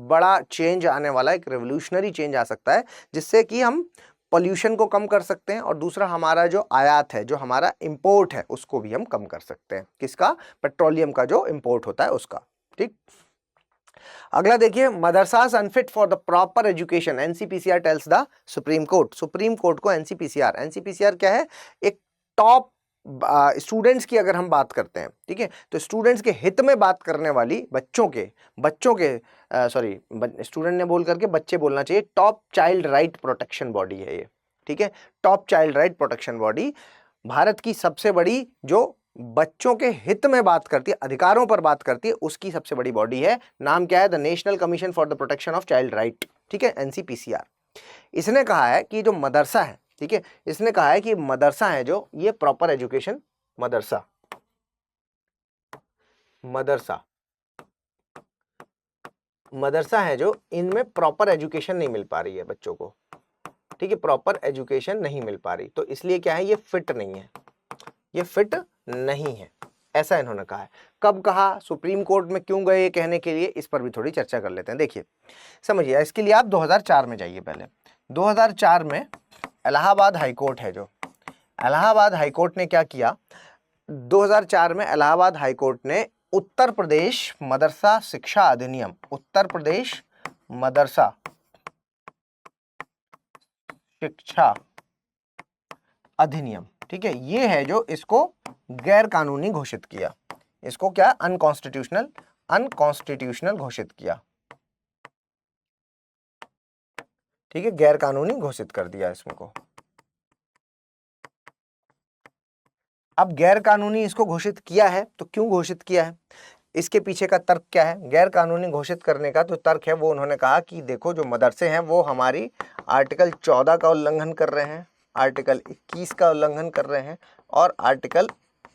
Speaker 2: बड़ा चेंज आने वाला है, एक रेवोल्यूशनरी चेंज आ सकता है, जिससे कि हम पॉल्यूशन को कम कर सकते हैं, और दूसरा हमारा जो आयात है, जो हमारा इंपोर्ट है, उसको भी हम कम कर सकते हैं। किसका? पेट्रोलियम का जो इंपोर्ट होता है उसका, ठीक। अगला देखिए, madrasas unfit for the proper education, NCPCR tells the Supreme Court. Supreme Court को एनसीपीसीआर क्या है? एक टॉप स्टूडेंट्स की अगर हम बात करते हैं, ठीक है, तो स्टूडेंट्स के हित में बात करने वाली स्टूडेंट ने बोल करके बच्चे बोलना चाहिए, top child right protection body है ये, ठीक है। Top child right protection body Bharat की सबसे बड़ी, जो बच्चों के हित में बात करती है, अधिकारों पर बात करती है, उसकी सबसे बड़ी बॉडी है। नाम क्या है? The national commission for the protection of child right, ठीक है, NCPCR। इसने कहा है कि जो मदरसा है, ठीक है, इसने कहा है कि मदरसा है जो, ये प्रॉपर एजुकेशन, मदरसा है जो, इनमें प्रॉपर एजुकेशन नहीं मिल पा रही है बच्चों को, ठीक है, प्रॉपर एजुकेशन नहीं मिल पा रही, तो इसलिए क्या है, ये फिट नहीं है, ये फिट नहीं है, ऐसा इन्होंने कहा है। कब कहा, सुप्रीम कोर्ट में क्यों गए ये कहने के लिए, इस पर भी थोड़ी चर्चा कर लेते हैं। देखिए समझिए, इसके लिए आप 2004 में जाइए। पहले 2004 में इलाहाबाद हाईकोर्ट है, जो इलाहाबाद हाईकोर्ट ने क्या किया, 2004 में इलाहाबाद हाईकोर्ट ने उत्तर प्रदेश मदरसा शिक्षा अधिनियम, उत्तर प्रदेश मदरसा शिक्षा अधिनियम, ठीक है, ये है जो इसको गैर कानूनी घोषित किया। इसको क्या, अनकॉन्स्टिट्यूशनल घोषित किया, ठीक है, गैर कानूनी घोषित कर दिया इसको। अब गैर कानूनी इसको घोषित किया है, तो क्यों घोषित किया है, इसके पीछे का तर्क क्या है? गैर कानूनी घोषित करने का जो तर्क है वो उन्होंने कहा कि देखो, जो मदरसे हैं वो हमारी आर्टिकल 14 का उल्लंघन कर रहे हैं, आर्टिकल 21 का उल्लंघन कर रहे हैं और आर्टिकल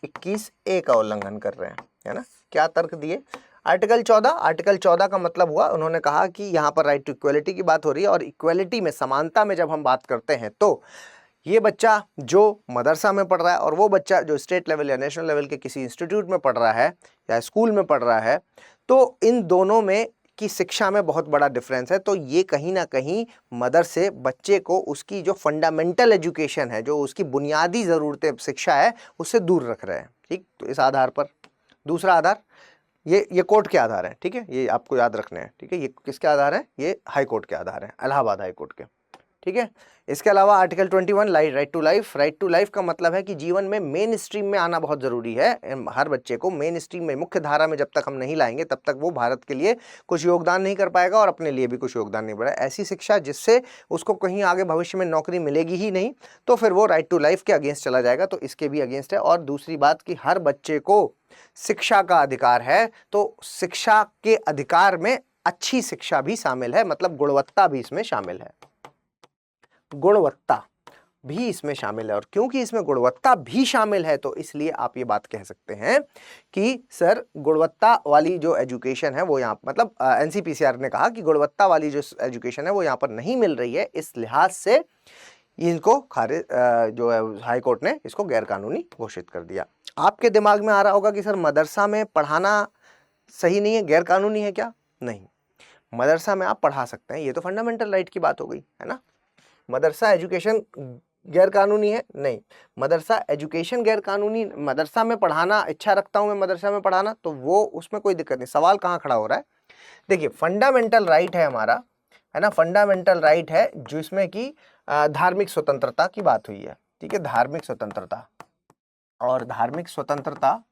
Speaker 2: 21A का उल्लंघन कर रहे हैं, है ना। क्या तर्क दिए? आर्टिकल 14 का मतलब हुआ, उन्होंने कहा कि यहाँ पर राइट टू इक्वलिटी की बात हो रही है, और इक्वलिटी में, समानता में जब हम बात करते हैं, तो ये बच्चा जो मदरसा में पढ़ रहा है और वो बच्चा जो स्टेट लेवल या नेशनल लेवल के किसी इंस्टीट्यूट में पढ़ रहा है या स्कूल में पढ़ रहा है, तो इन दोनों में की शिक्षा में बहुत बड़ा डिफरेंस है। तो ये कहीं ना कहीं मदरसे बच्चे को उसकी जो फंडामेंटल एजुकेशन है, जो उसकी बुनियादी ज़रूरतें शिक्षा है, उससे दूर रख रहे हैं, ठीक। तो इस आधार पर, दूसरा आधार, ये कोर्ट के आधार है, ठीक है, ये आपको याद रखने हैं, ठीक है। ये किसके आधार है? ये हाई कोर्ट के आधार है, इलाहाबाद हाई कोर्ट के, ठीक है। इसके अलावा article 21 right to life, right to life का मतलब है कि जीवन में मेन स्ट्रीम में आना बहुत ज़रूरी है। हर बच्चे को मेन स्ट्रीम में, मुख्य धारा में जब तक हम नहीं लाएंगे तब तक वो भारत के लिए कुछ योगदान नहीं कर पाएगा और अपने लिए भी कुछ योगदान नहीं बढ़ाएगा। ऐसी शिक्षा जिससे उसको कहीं आगे भविष्य में नौकरी मिलेगी ही नहीं, तो फिर वो राइट टू लाइफ के अगेंस्ट चला जाएगा, तो इसके भी अगेंस्ट है। और दूसरी बात कि हर बच्चे को शिक्षा का अधिकार है, तो शिक्षा के अधिकार में अच्छी शिक्षा भी शामिल है, मतलब गुणवत्ता भी इसमें शामिल है, गुणवत्ता भी इसमें शामिल है। और क्योंकि इसमें गुणवत्ता भी शामिल है, तो इसलिए आप ये बात कह सकते हैं कि सर गुणवत्ता वाली जो एजुकेशन है वो यहाँ, मतलब NCPCR ने कहा कि गुणवत्ता वाली जो एजुकेशन है वो यहाँ पर नहीं मिल रही है, इस लिहाज से इनको खारिज, जो है हाई कोर्ट ने इसको गैर कानूनी घोषित कर दिया। आपके दिमाग में आ रहा होगा कि सर मदरसा में पढ़ाना सही नहीं है, गैर कानूनी है क्या? नहीं, मदरसा में आप पढ़ा सकते हैं, ये तो फंडामेंटल राइट की बात हो गई, है ना। मदरसा एजुकेशन गैर कानूनी है? नहीं, मदरसा एजुकेशन गैर कानूनी, मदरसा में पढ़ाना, इच्छा रखता हूं मैं मदरसा में पढ़ाना, तो वो उसमें कोई दिक्कत नहीं। सवाल कहाँ खड़ा हो रहा है? देखिए, फंडामेंटल राइट है हमारा, है ना, फंडामेंटल राइट है जिसमें कि धार्मिक स्वतंत्रता की बात हुई है, ठीक है, धार्मिक स्वतंत्रता, और धार्मिक स्वतंत्रता,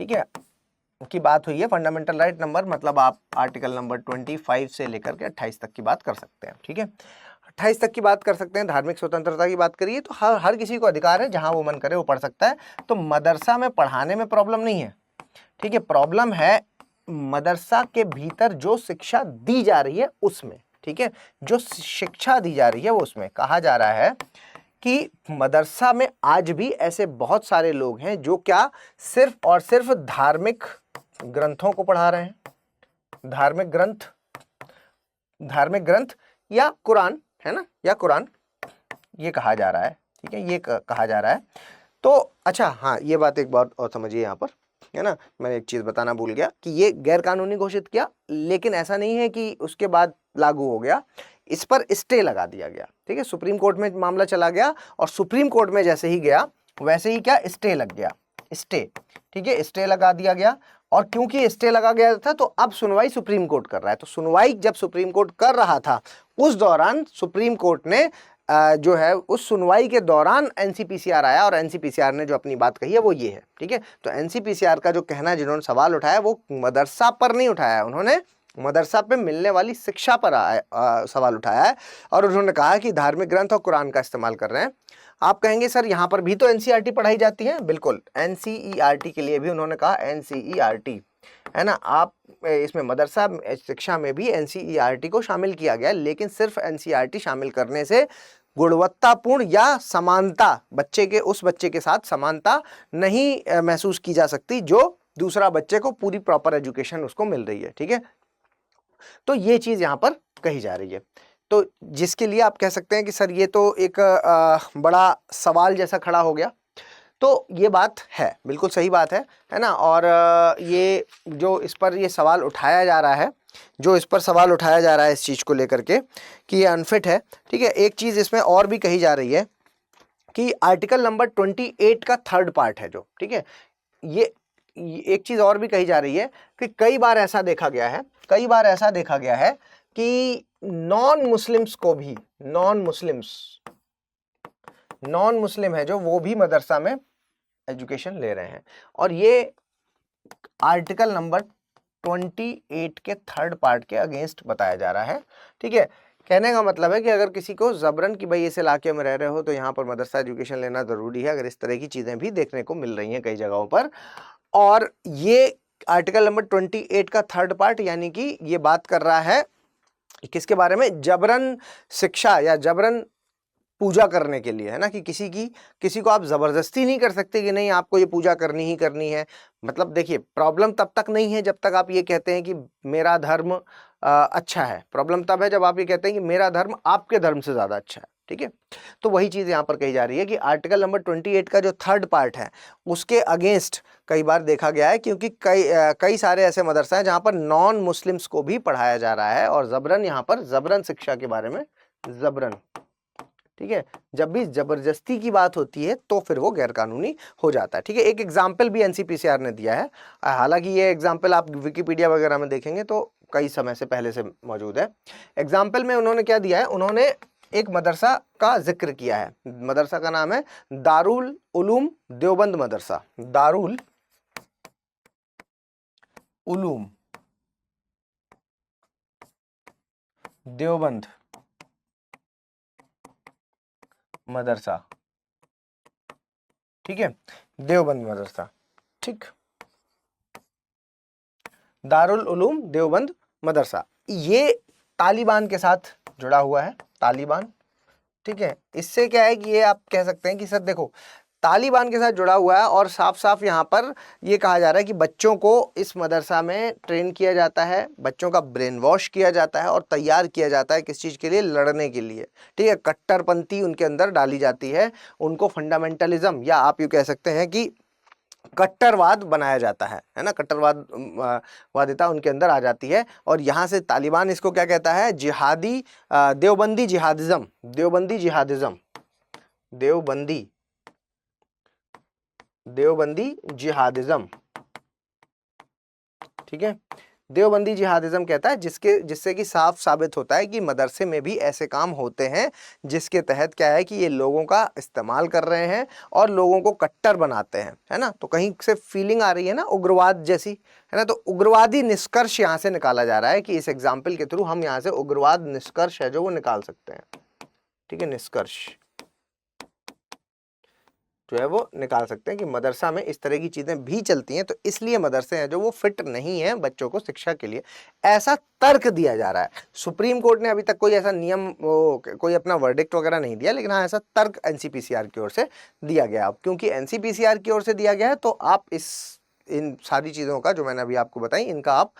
Speaker 2: ठीक है, की बात हुई है। फंडामेंटल राइट नंबर, मतलब आप आर्टिकल नंबर 25 से लेकर के 28 तक की बात कर सकते हैं, ठीक है, 28 तक की बात कर सकते हैं। धार्मिक स्वतंत्रता की बात करिए तो हर किसी को अधिकार है, जहां वो मन करे वो पढ़ सकता है। तो मदरसा में पढ़ाने में प्रॉब्लम नहीं है, ठीक है, प्रॉब्लम है मदरसा के भीतर जो शिक्षा दी जा रही है उसमें, ठीक है, जो शिक्षा दी जा रही है वो उसमें। कहा जा रहा है कि मदरसा में आज भी ऐसे बहुत सारे लोग हैं जो क्या सिर्फ और सिर्फ धार्मिक ग्रंथों को पढ़ा रहे हैं, धार्मिक ग्रंथ या कुरान, है ना, या कुरान, ये कहा जा रहा है, ठीक है, ये कहा जा रहा है। तो अच्छा, हाँ, ये बात एक बात और समझिए यहाँ पर, है ना, मैंने एक चीज़ बताना भूल गया कि ये गैर कानूनी घोषित किया, लेकिन ऐसा नहीं है कि उसके बाद लागू हो गया, इस पर स्टे लगा दिया गया, ठीक है। सुप्रीम कोर्ट में मामला चला गया और सुप्रीम कोर्ट में जैसे ही गया वैसे ही क्या, स्टे लग गया, स्टे, ठीक है, स्टे लगा दिया गया। और क्योंकि स्टे लगा गया था तो अब सुनवाई सुप्रीम कोर्ट कर रहा है। तो सुनवाई जब सुप्रीम कोर्ट कर रहा था उस दौरान सुप्रीम कोर्ट ने जो है उस सुनवाई के दौरान एनसीपीसीआर आया और एनसीपीसीआर ने जो अपनी बात कही है वो ये है, ठीक है। तो एनसीपीसीआर का जो कहना, जिन्होंने सवाल उठाया वो मदरसा पर नहीं उठाया, उन्होंने मदरसा पे मिलने वाली शिक्षा पर सवाल उठाया है और उन्होंने कहा कि धार्मिक ग्रंथ और कुरान का इस्तेमाल कर रहे हैं। आप कहेंगे सर यहाँ पर भी तो एनसीईआरटी पढ़ाई जाती है, बिल्कुल एनसीईआरटी के लिए भी उन्होंने कहा एनसीईआरटी, है ना। आप इसमें मदरसा शिक्षा में भी एनसीईआरटी को शामिल किया गया, लेकिन सिर्फ एनसीईआरटी शामिल करने से गुणवत्तापूर्ण या समानता उस बच्चे के साथ समानता नहीं महसूस की जा सकती जो दूसरा बच्चे को पूरी प्रॉपर एजुकेशन उसको मिल रही है, ठीक है। तो ये चीज यहाँ पर कही जा रही है, तो जिसके लिए आप कह सकते हैं कि सर ये तो एक बड़ा सवाल जैसा खड़ा हो गया। तो ये बात है, बिल्कुल सही बात है ना। और ये जो इस पर ये सवाल उठाया जा रहा है, इस चीज़ को लेकर के कि ये अनफिट है, ठीक है। एक चीज़ इसमें और भी कही जा रही है कि आर्टिकल नंबर 28 का थर्ड पार्ट है जो, ठीक है, ये एक चीज़ और भी कही जा रही है कि कई बार ऐसा देखा गया है कि नॉन मुस्लिम है जो वो भी मदरसा में एजुकेशन ले रहे हैं, और ये आर्टिकल नंबर 28 के थर्ड पार्ट के अगेंस्ट बताया जा रहा है, ठीक है। कहने का मतलब है कि अगर किसी को जबरन कि भाई इस इलाके में रह रहे हो तो यहाँ पर मदरसा एजुकेशन लेना जरूरी है, अगर इस तरह की चीजें भी देखने को मिल रही हैं कई जगहों पर। और ये आर्टिकल नंबर 28 का थर्ड पार्ट यानी कि ये बात कर रहा है किसके बारे में, जबरन शिक्षा या जबरन पूजा करने के लिए, है ना, कि किसी को आप जबरदस्ती नहीं कर सकते कि नहीं आपको ये पूजा करनी ही करनी है। मतलब देखिए, प्रॉब्लम तब तक नहीं है जब तक आप ये कहते हैं कि मेरा धर्म अच्छा है, प्रॉब्लम तब है जब आप ये कहते हैं कि मेरा धर्म आपके धर्म से ज्यादा अच्छा है, ठीक है। तो वही चीज यहाँ पर कही जा रही है कि आर्टिकल नंबर 28 का जो थर्ड पार्ट है उसके अगेंस्ट कई बार देखा गया है, क्योंकि कई सारे ऐसे मदरसा हैं जहाँ पर नॉन मुस्लिम्स को भी पढ़ाया जा रहा है और जबरन, यहाँ पर जबरन शिक्षा के बारे में जबरन, ठीक है, जब भी जबरदस्ती की बात होती है तो फिर वो गैर कानूनी हो जाता है, ठीक है। एक एग्जाम्पल भी एनसीपीसीआर ने दिया है, हालांकि ये एग्जाम्पल आप विकिपीडिया वगैरह में देखेंगे तो कई समय से पहले से मौजूद है। एग्जाम्पल में उन्होंने क्या दिया है, उन्होंने एक मदरसा का जिक्र किया है, मदरसा का नाम है दारुल उलूम देवबंद मदरसा, दारुल उलूम देवबंद मदरसा, ठीक है, देवबंद मदरसा, ठीक, दारुल उलूम देवबंद मदरसा। ये तालिबान के साथ जुड़ा हुआ है, तालिबान, ठीक है। इससे क्या है कि ये आप कह सकते हैं कि सर देखो तालिबान के साथ जुड़ा हुआ है और साफ साफ यहाँ पर ये कहा जा रहा है कि बच्चों को इस मदरसा में ट्रेन किया जाता है, बच्चों का ब्रेन वॉश किया जाता है और तैयार किया जाता है किस चीज़ के लिए, लड़ने के लिए, ठीक है। कट्टरपंथी उनके अंदर डाली जाती है, उनको फंडामेंटलिज्म या आप यूँ कह सकते हैं कि कट्टरवाद बनाया जाता है ना, कट्टरवाद वादिता उनके अंदर आ जाती है। और यहाँ से तालिबान इसको क्या कहता है, जिहादी देवबंदी जिहादिज्म, देवबंदी जिहादिज्म, देवबंदी जिहादिज्म, ठीक है। देवबंदी जिहादिज्म कहता है जिससे कि साफ साबित होता है कि मदरसे में भी ऐसे काम होते हैं जिसके तहत क्या है कि ये लोगों का इस्तेमाल कर रहे हैं और लोगों को कट्टर बनाते हैं, है ना। तो कहीं से फीलिंग आ रही है ना उग्रवाद जैसी, है ना। तो उग्रवादी निष्कर्ष यहाँ से निकाला जा रहा है कि इस एग्जाम्पल के थ्रू हम यहाँ से उग्रवाद निष्कर्ष है जो वो निकाल सकते हैं, ठीक है, निष्कर्ष जो है वो निकाल सकते हैं कि मदरसा में इस तरह की चीजें भी चलती हैं, तो इसलिए मदरसे हैं जो वो फिट नहीं है बच्चों को शिक्षा के लिए, ऐसा तर्क दिया जा रहा है। सुप्रीम कोर्ट ने अभी तक कोई ऐसा नियम कोई अपना वर्डिक्ट वगैरह नहीं दिया, लेकिन हाँ ऐसा तर्क एनसीपीसीआर की ओर से दिया गया। अब क्योंकि एनसीपीसीआर की ओर से दिया गया है तो आप इन सारी चीजों का जो मैंने अभी आपको बताई इनका आप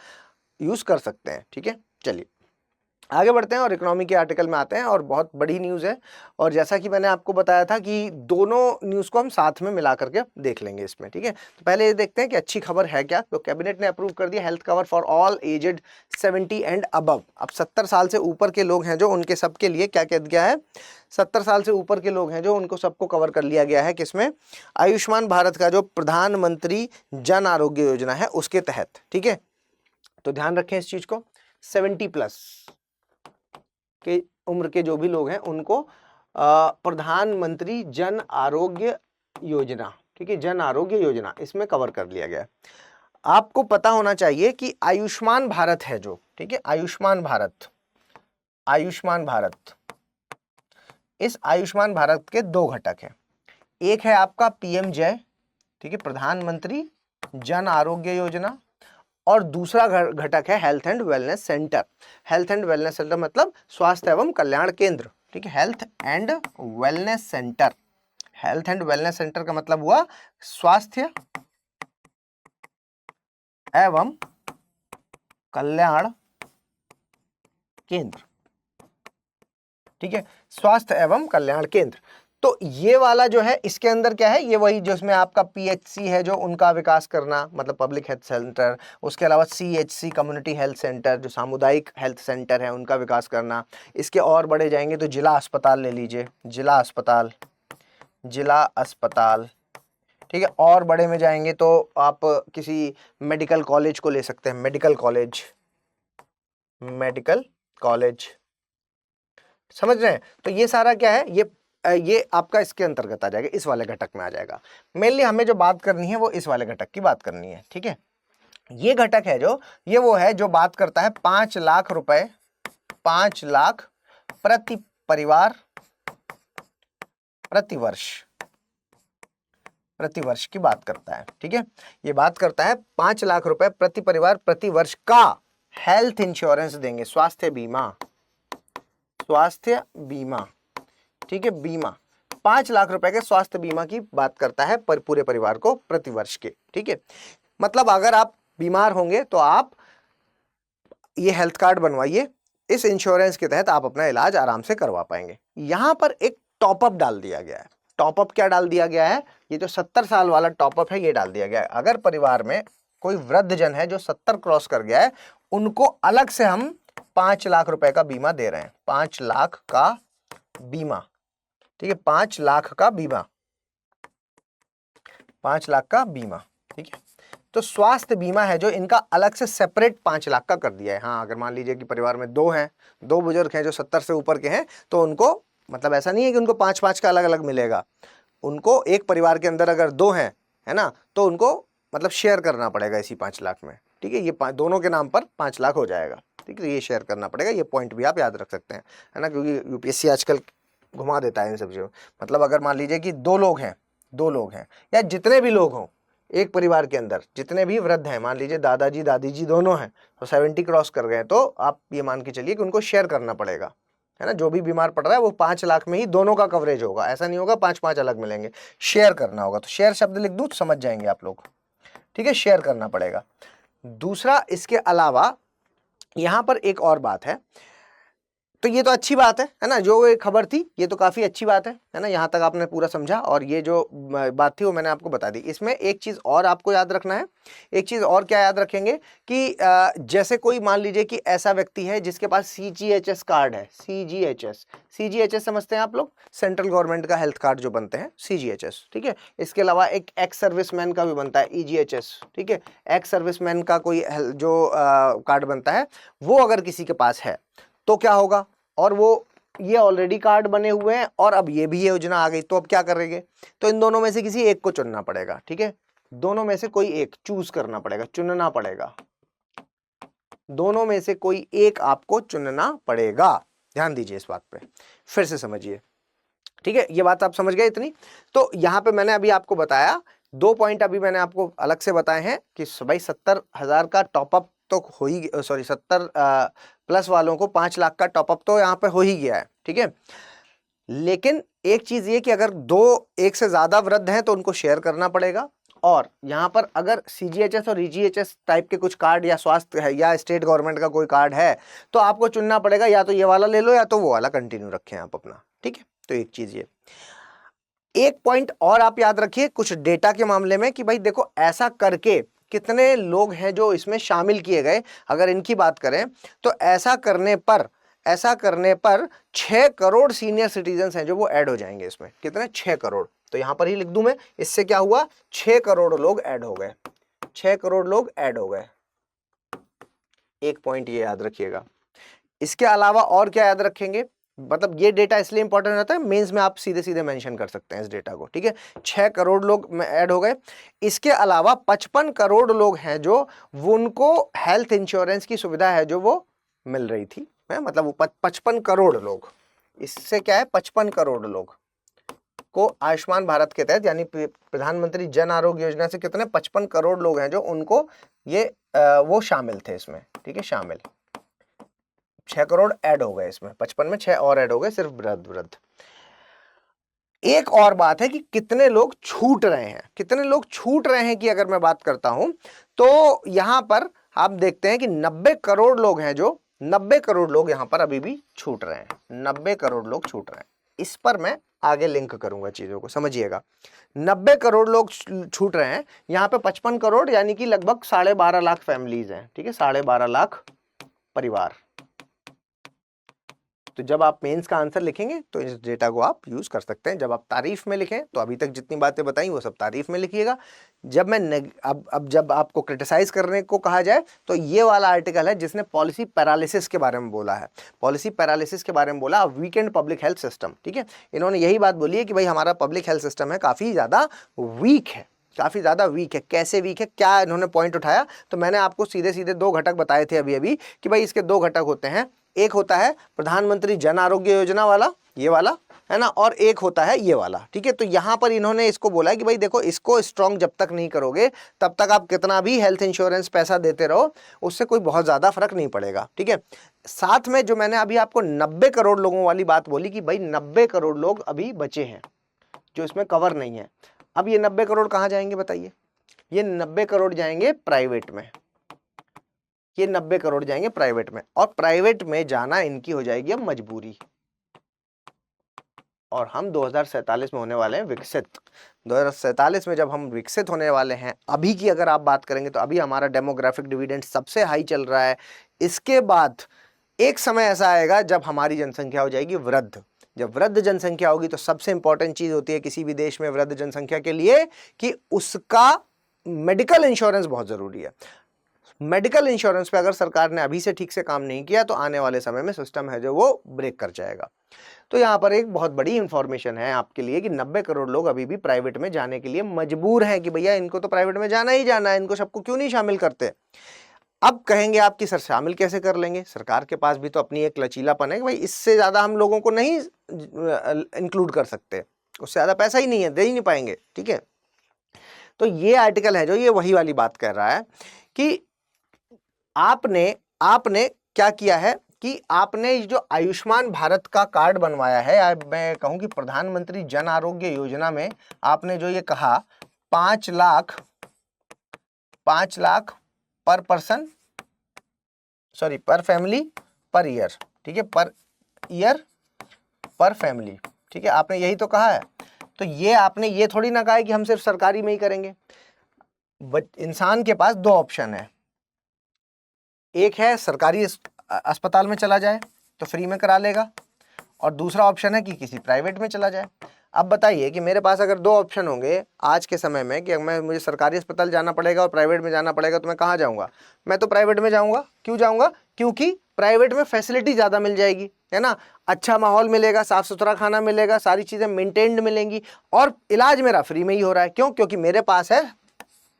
Speaker 2: यूज कर सकते हैं, ठीक है। चलिए आगे बढ़ते हैं और इकोनॉमी के आर्टिकल में आते हैं, और बहुत बड़ी न्यूज़ है, और जैसा कि मैंने आपको बताया था कि दोनों न्यूज़ को हम साथ में मिला करके देख लेंगे इसमें, ठीक है। तो पहले ये देखते हैं कि अच्छी खबर है क्या। तो कैबिनेट ने अप्रूव कर दिया health cover for all aged 70 and above. अब 70 साल से ऊपर के लोग हैं जो उनके सबके लिए क्या कह दिया है, 70 साल से ऊपर के लोग हैं जो उनको सबको कवर कर लिया गया है किसमें, आयुष्मान भारत का जो प्रधानमंत्री जन आरोग्य योजना है उसके तहत, ठीक है। तो ध्यान रखें इस चीज़ को, 70+ के उम्र के जो भी लोग हैं उनको प्रधानमंत्री जन आरोग्य योजना, ठीक है, जन आरोग्य योजना इसमें कवर कर लिया गया है। आपको पता होना चाहिए कि आयुष्मान भारत है जो, ठीक है, आयुष्मान भारत, आयुष्मान भारत, इस आयुष्मान भारत के दो घटक हैं। एक है आपका पीएम जय, ठीक है, प्रधानमंत्री जन आरोग्य योजना, और दूसरा घटक है health and wellness centre. Health and wellness centre मतलब स्वास्थ्य एवं कल्याण केंद्र, ठीक है, health and wellness centre. Health and wellness centre का मतलब हुआ स्वास्थ्य एवं कल्याण केंद्र, ठीक है, स्वास्थ्य एवं कल्याण केंद्र। तो ये वाला जो है इसके अंदर क्या है, ये वही जिसमें आपका पीएचसी है जो उनका विकास करना, मतलब पब्लिक हेल्थ सेंटर, उसके अलावा सीएचसी कम्युनिटी हेल्थ सेंटर जो सामुदायिक हेल्थ सेंटर है उनका विकास करना। इसके और बड़े जाएंगे तो जिला अस्पताल ले लीजिए, जिला अस्पताल, जिला अस्पताल, ठीक है, और बड़े में जाएंगे तो आप किसी मेडिकल कॉलेज को ले सकते हैं, मेडिकल कॉलेज, मेडिकल कॉलेज, समझ रहे हैं। तो ये सारा क्या है, ये आपका इसके अंतर्गत आ जाएगा, इस वाले घटक में आ जाएगा। मेनली हमें जो बात करनी है वो इस वाले घटक की बात करनी है, ठीक है। ये घटक है जो, ये वो है जो बात करता है 5 लाख रुपए, 5 लाख प्रति परिवार प्रतिवर्ष, प्रतिवर्ष की बात करता है, ठीक है। ये बात करता है 5 लाख रुपए प्रति परिवार प्रतिवर्ष का हेल्थ इंश्योरेंस देंगे, स्वास्थ्य बीमा, स्वास्थ्य बीमा, ठीक है, बीमा 5 लाख रुपए के स्वास्थ्य बीमा की बात करता है पर पूरे परिवार को प्रतिवर्ष के, ठीक है। मतलब अगर आप बीमार होंगे तो आप ये हेल्थ कार्ड बनवाइए, इस इंश्योरेंस के तहत आप अपना इलाज आराम से करवा पाएंगे। यहां पर एक टॉपअप डाल दिया गया है। टॉपअप क्या डाल दिया गया है, ये जो 70 साल वाला टॉपअप है ये डाल दिया गया है। अगर परिवार में कोई वृद्ध जन है जो 70 क्रॉस कर गया है, उनको अलग से हम 5 लाख रुपए का बीमा दे रहे हैं, 5 लाख का बीमा, ठीक है, 5 लाख का बीमा, 5 लाख का बीमा, ठीक है। तो स्वास्थ्य बीमा है जो इनका अलग से सेपरेट 5 लाख का कर दिया है। हाँ, अगर मान लीजिए कि परिवार में दो हैं, दो बुजुर्ग हैं जो 70 से ऊपर के हैं, तो उनको मतलब ऐसा नहीं है कि उनको 5-5 का अलग अलग मिलेगा, उनको एक परिवार के अंदर अगर दो हैं, है ना, तो उनको मतलब शेयर करना पड़ेगा इसी 5 लाख में, ठीक है। ये दोनों के नाम पर 5 लाख हो जाएगा, ठीक है, ये शेयर करना पड़ेगा। ये पॉइंट भी आप याद रख सकते हैं, है ना, क्योंकि यूपीएससी आजकल घुमा देता है इन सब चीज़ों। मतलब अगर मान लीजिए कि दो लोग हैं या जितने भी लोग हों एक परिवार के अंदर, जितने भी वृद्ध हैं, मान लीजिए दादाजी दादी जी दोनों हैं, तो 70 क्रॉस कर गए, तो आप ये मान के चलिए कि उनको शेयर करना पड़ेगा, है ना। जो भी बीमार पड़ रहा है वो 5 लाख में ही दोनों का कवरेज होगा, ऐसा नहीं होगा 5-5 अलग मिलेंगे, शेयर करना होगा। तो शेयर शब्द लिख दूं तो समझ जाएंगे आप लोग, ठीक है, शेयर करना पड़ेगा। दूसरा, इसके अलावा यहां पर एक और बात है, तो ये तो अच्छी बात है ना, जो ये खबर थी ये तो काफी अच्छी बात है ना, यहाँ तक आपने पूरा समझा और ये जो बात थी वो मैंने आपको बता दी। इसमें एक चीज और आपको याद रखना है, एक चीज और क्या याद रखेंगे कि जैसे कोई मान लीजिए कि ऐसा व्यक्ति है जिसके पास सीजीएचएस कार्ड है, सीजीएचएस समझते हैं आप लोग, सेंट्रल गवर्नमेंट का हेल्थ कार्ड जो बनते हैं, सीजीएचएस, ठीक है। इसके अलावा एक एक्स सर्विसमैन का भी बनता है, ईजीएचएस, ठीक है, एक्स सर्विसमैन का कोई जो कार्ड बनता है, वो अगर किसी के पास है तो क्या होगा, और वो ये ऑलरेडी कार्ड बने हुए हैं और अब ये भी योजना आ गई, तो अब क्या करेंगे, तो इन दोनों में से किसी एक को चुनना पड़ेगा, ठीक है, दोनों में से कोई एक चूज करना पड़ेगा, चुनना पड़ेगा, दोनों में से कोई एक आपको चुनना पड़ेगा। ध्यान दीजिए इस बात पे, फिर से समझिए, ठीक है, ये बात आप समझ गए इतनी। तो यहां पे मैंने अभी आपको बताया 2 पॉइंट, अभी मैंने आपको अलग से बताए हैं कि भाई 70,000 का टॉपअप तो हो ही, सॉरी 70 प्लस वालों को 5 लाख का टॉपअप तो यहाँ पे हो ही गया है, ठीक है। लेकिन एक चीज ये कि अगर एक से ज्यादा वृद्ध हैं तो उनको शेयर करना पड़ेगा, और यहाँ पर अगर सीजीएचएस और ईजीएचएस टाइप के कुछ कार्ड या स्वास्थ्य है या स्टेट गवर्नमेंट का कोई कार्ड है तो आपको चुनना पड़ेगा, या तो ये वाला ले लो या तो वो वाला कंटिन्यू रखें आप अपना, ठीक है। तो एक चीज ये, एक पॉइंट और आप याद रखिए कुछ डेटा के मामले में कि भाई देखो ऐसा करके कितने लोग हैं जो इसमें शामिल किए गए। अगर इनकी बात करें तो ऐसा करने पर 6 करोड़ सीनियर सिटीजन्स हैं जो वो ऐड हो जाएंगे इसमें। कितने? 6 करोड़। तो यहां पर ही लिख दूं मैं, इससे क्या हुआ, 6 करोड़ लोग ऐड हो गए, 6 करोड़ लोग ऐड हो गए। एक पॉइंट ये याद रखिएगा। इसके अलावा और क्या याद रखेंगे, मतलब ये डेटा इसलिए इंपॉर्टेंट होता है, मेंस में आप सीधे सीधे मेंशन कर सकते हैं इस डेटा को, ठीक है। 6 करोड़ लोग ऐड हो गए। इसके अलावा 55 करोड़ लोग हैं जो उनको हेल्थ इंश्योरेंस की सुविधा है जो वो मिल रही थी, है मतलब वो 55 करोड़ लोग, इससे क्या है 55 करोड़ लोग को आयुष्मान भारत के तहत यानी प्रधानमंत्री जन आरोग्य योजना से कितने 55 करोड़ लोग हैं जो उनको ये वो शामिल थे इसमें, ठीक है, शामिल। 6 करोड़ ऐड हो गए इसमें, 55 में 6 और ऐड हो गए, सिर्फ वृद्ध। एक और बात है कि कितने लोग छूट रहे हैं, कितने लोग छूट रहे हैं की अगर मैं बात करता हूं तो यहां पर आप देखते हैं कि 90 करोड़ लोग हैं जो 90 करोड़ लोग यहां पर अभी भी छूट रहे हैं, 90 करोड़ लोग छूट रहे हैं। इस पर मैं आगे लिंक करूंगा चीजों को, समझिएगा। 90 करोड़ लोग छूट रहे हैं, यहां पे 55 करोड़ यानी कि लगभग 12.5 लाख फैमिलीज हैं, ठीक है, 12.5 लाख परिवार। तो जब आप मेंस का आंसर लिखेंगे तो इस डेटा को आप यूज कर सकते हैं। जब आप तारीफ में लिखें तो अभी तक जितनी बातें बताई वो सब तारीफ में लिखिएगा। जब मैं अब जब आपको क्रिटिसाइज करने को कहा जाए तो ये वाला आर्टिकल है जिसने पॉलिसी पैरालिसिस के बारे में बोला है, पॉलिसी पैरालिसिस के बारे में बोला, वीकेंड पब्लिक हेल्थ सिस्टम, ठीक है। इन्होंने यही बात बोली है कि भाई हमारा पब्लिक हेल्थ सिस्टम है काफी ज्यादा वीक है, काफी ज्यादा वीक है। कैसे वीक है, क्या इन्होंने पॉइंट उठाया, तो मैंने आपको सीधे सीधे 2 घटक बताए थे अभी अभी कि भाई इसके 2 घटक होते हैं। एक होता है प्रधानमंत्री जन आरोग्य योजना वाला, ये वाला है ना, और एक होता है ये वाला, ठीक है। तो यहां पर इन्होंने इसको बोला कि भाई देखो इसको स्ट्रॉन्ग जब तक नहीं करोगे तब तक आप कितना भी हेल्थ इंश्योरेंस पैसा देते रहो उससे कोई बहुत ज्यादा फर्क नहीं पड़ेगा, ठीक है। साथ में जो मैंने अभी आपको 90 करोड़ लोगों वाली बात बोली कि भाई 90 करोड़ लोग अभी बचे हैं जो इसमें कवर नहीं है। अब ये 90 करोड़ कहां जाएंगे बताइए, ये 90 करोड़ जाएंगे प्राइवेट में, ये 90 करोड़ जाएंगे प्राइवेट में, और प्राइवेट में जाना इनकी हो जाएगी अब मजबूरी। और हम 2047 में होने वाले हैं विकसित। 2047 में जब हम विकसित होने वाले हैं, अभी की अगर आप बात करेंगे तो अभी हमारा डेमोग्राफिक डिविडेंड सबसे हाई चल रहा है। इसके बाद एक समय ऐसा आएगा जब हमारी जनसंख्या हो जाएगी वृद्ध। जब वृद्ध जनसंख्या होगी तो सबसे इंपॉर्टेंट चीज होती है किसी भी देश में वृद्ध जनसंख्या के लिए कि उसका मेडिकल इंश्योरेंस बहुत जरूरी है। मेडिकल इंश्योरेंस पे अगर सरकार ने अभी से ठीक से काम नहीं किया तो आने वाले समय में सिस्टम है जो वो ब्रेक कर जाएगा। तो यहाँ पर एक बहुत बड़ी इंफॉर्मेशन है आपके लिए कि 90 करोड़ लोग अभी भी प्राइवेट में जाने के लिए मजबूर हैं कि भैया इनको तो प्राइवेट में जाना ही जाना है, इनको सबको क्यों नहीं शामिल करते। अब कहेंगे आप कि सर शामिल कैसे कर लेंगे, सरकार के पास भी तो अपनी एक लचीलापन है कि भाई इससे ज्यादा हम लोगों को नहीं इंक्लूड कर सकते, उससे ज्यादा पैसा ही नहीं है, दे ही नहीं पाएंगे, ठीक है। तो ये आर्टिकल है जो ये वही वाली बात कर रहा है कि आपने क्या किया है कि आपने जो आयुष्मान भारत का कार्ड बनवाया है, मैं कहूं कि प्रधानमंत्री जन आरोग्य योजना में आपने जो ये कहा 5 लाख पर पर्सन, सॉरी पर फैमिली पर ईयर, ठीक है, पर ईयर पर फैमिली, ठीक है, आपने यही तो कहा है। तो ये आपने ये थोड़ी ना कहा है कि हम सिर्फ सरकारी में ही करेंगे। इंसान के पास 2 ऑप्शन है, एक है सरकारी अस्पताल में चला जाए तो फ्री में करा लेगा, और दूसरा ऑप्शन है कि किसी प्राइवेट में चला जाए। अब बताइए कि मेरे पास अगर 2 ऑप्शन होंगे आज के समय में कि मुझे सरकारी अस्पताल जाना पड़ेगा और प्राइवेट में जाना पड़ेगा, तो मैं कहाँ जाऊँगा, मैं तो प्राइवेट में जाऊँगा। क्यों जाऊँगा, क्योंकि प्राइवेट में फैसिलिटी ज़्यादा मिल जाएगी, है ना, अच्छा माहौल मिलेगा, साफ़ सुथरा खाना मिलेगा, सारी चीज़ें मेंटेन्ड मिलेंगी, और इलाज मेरा फ्री में ही हो रहा है। क्यों, क्योंकि मेरे पास है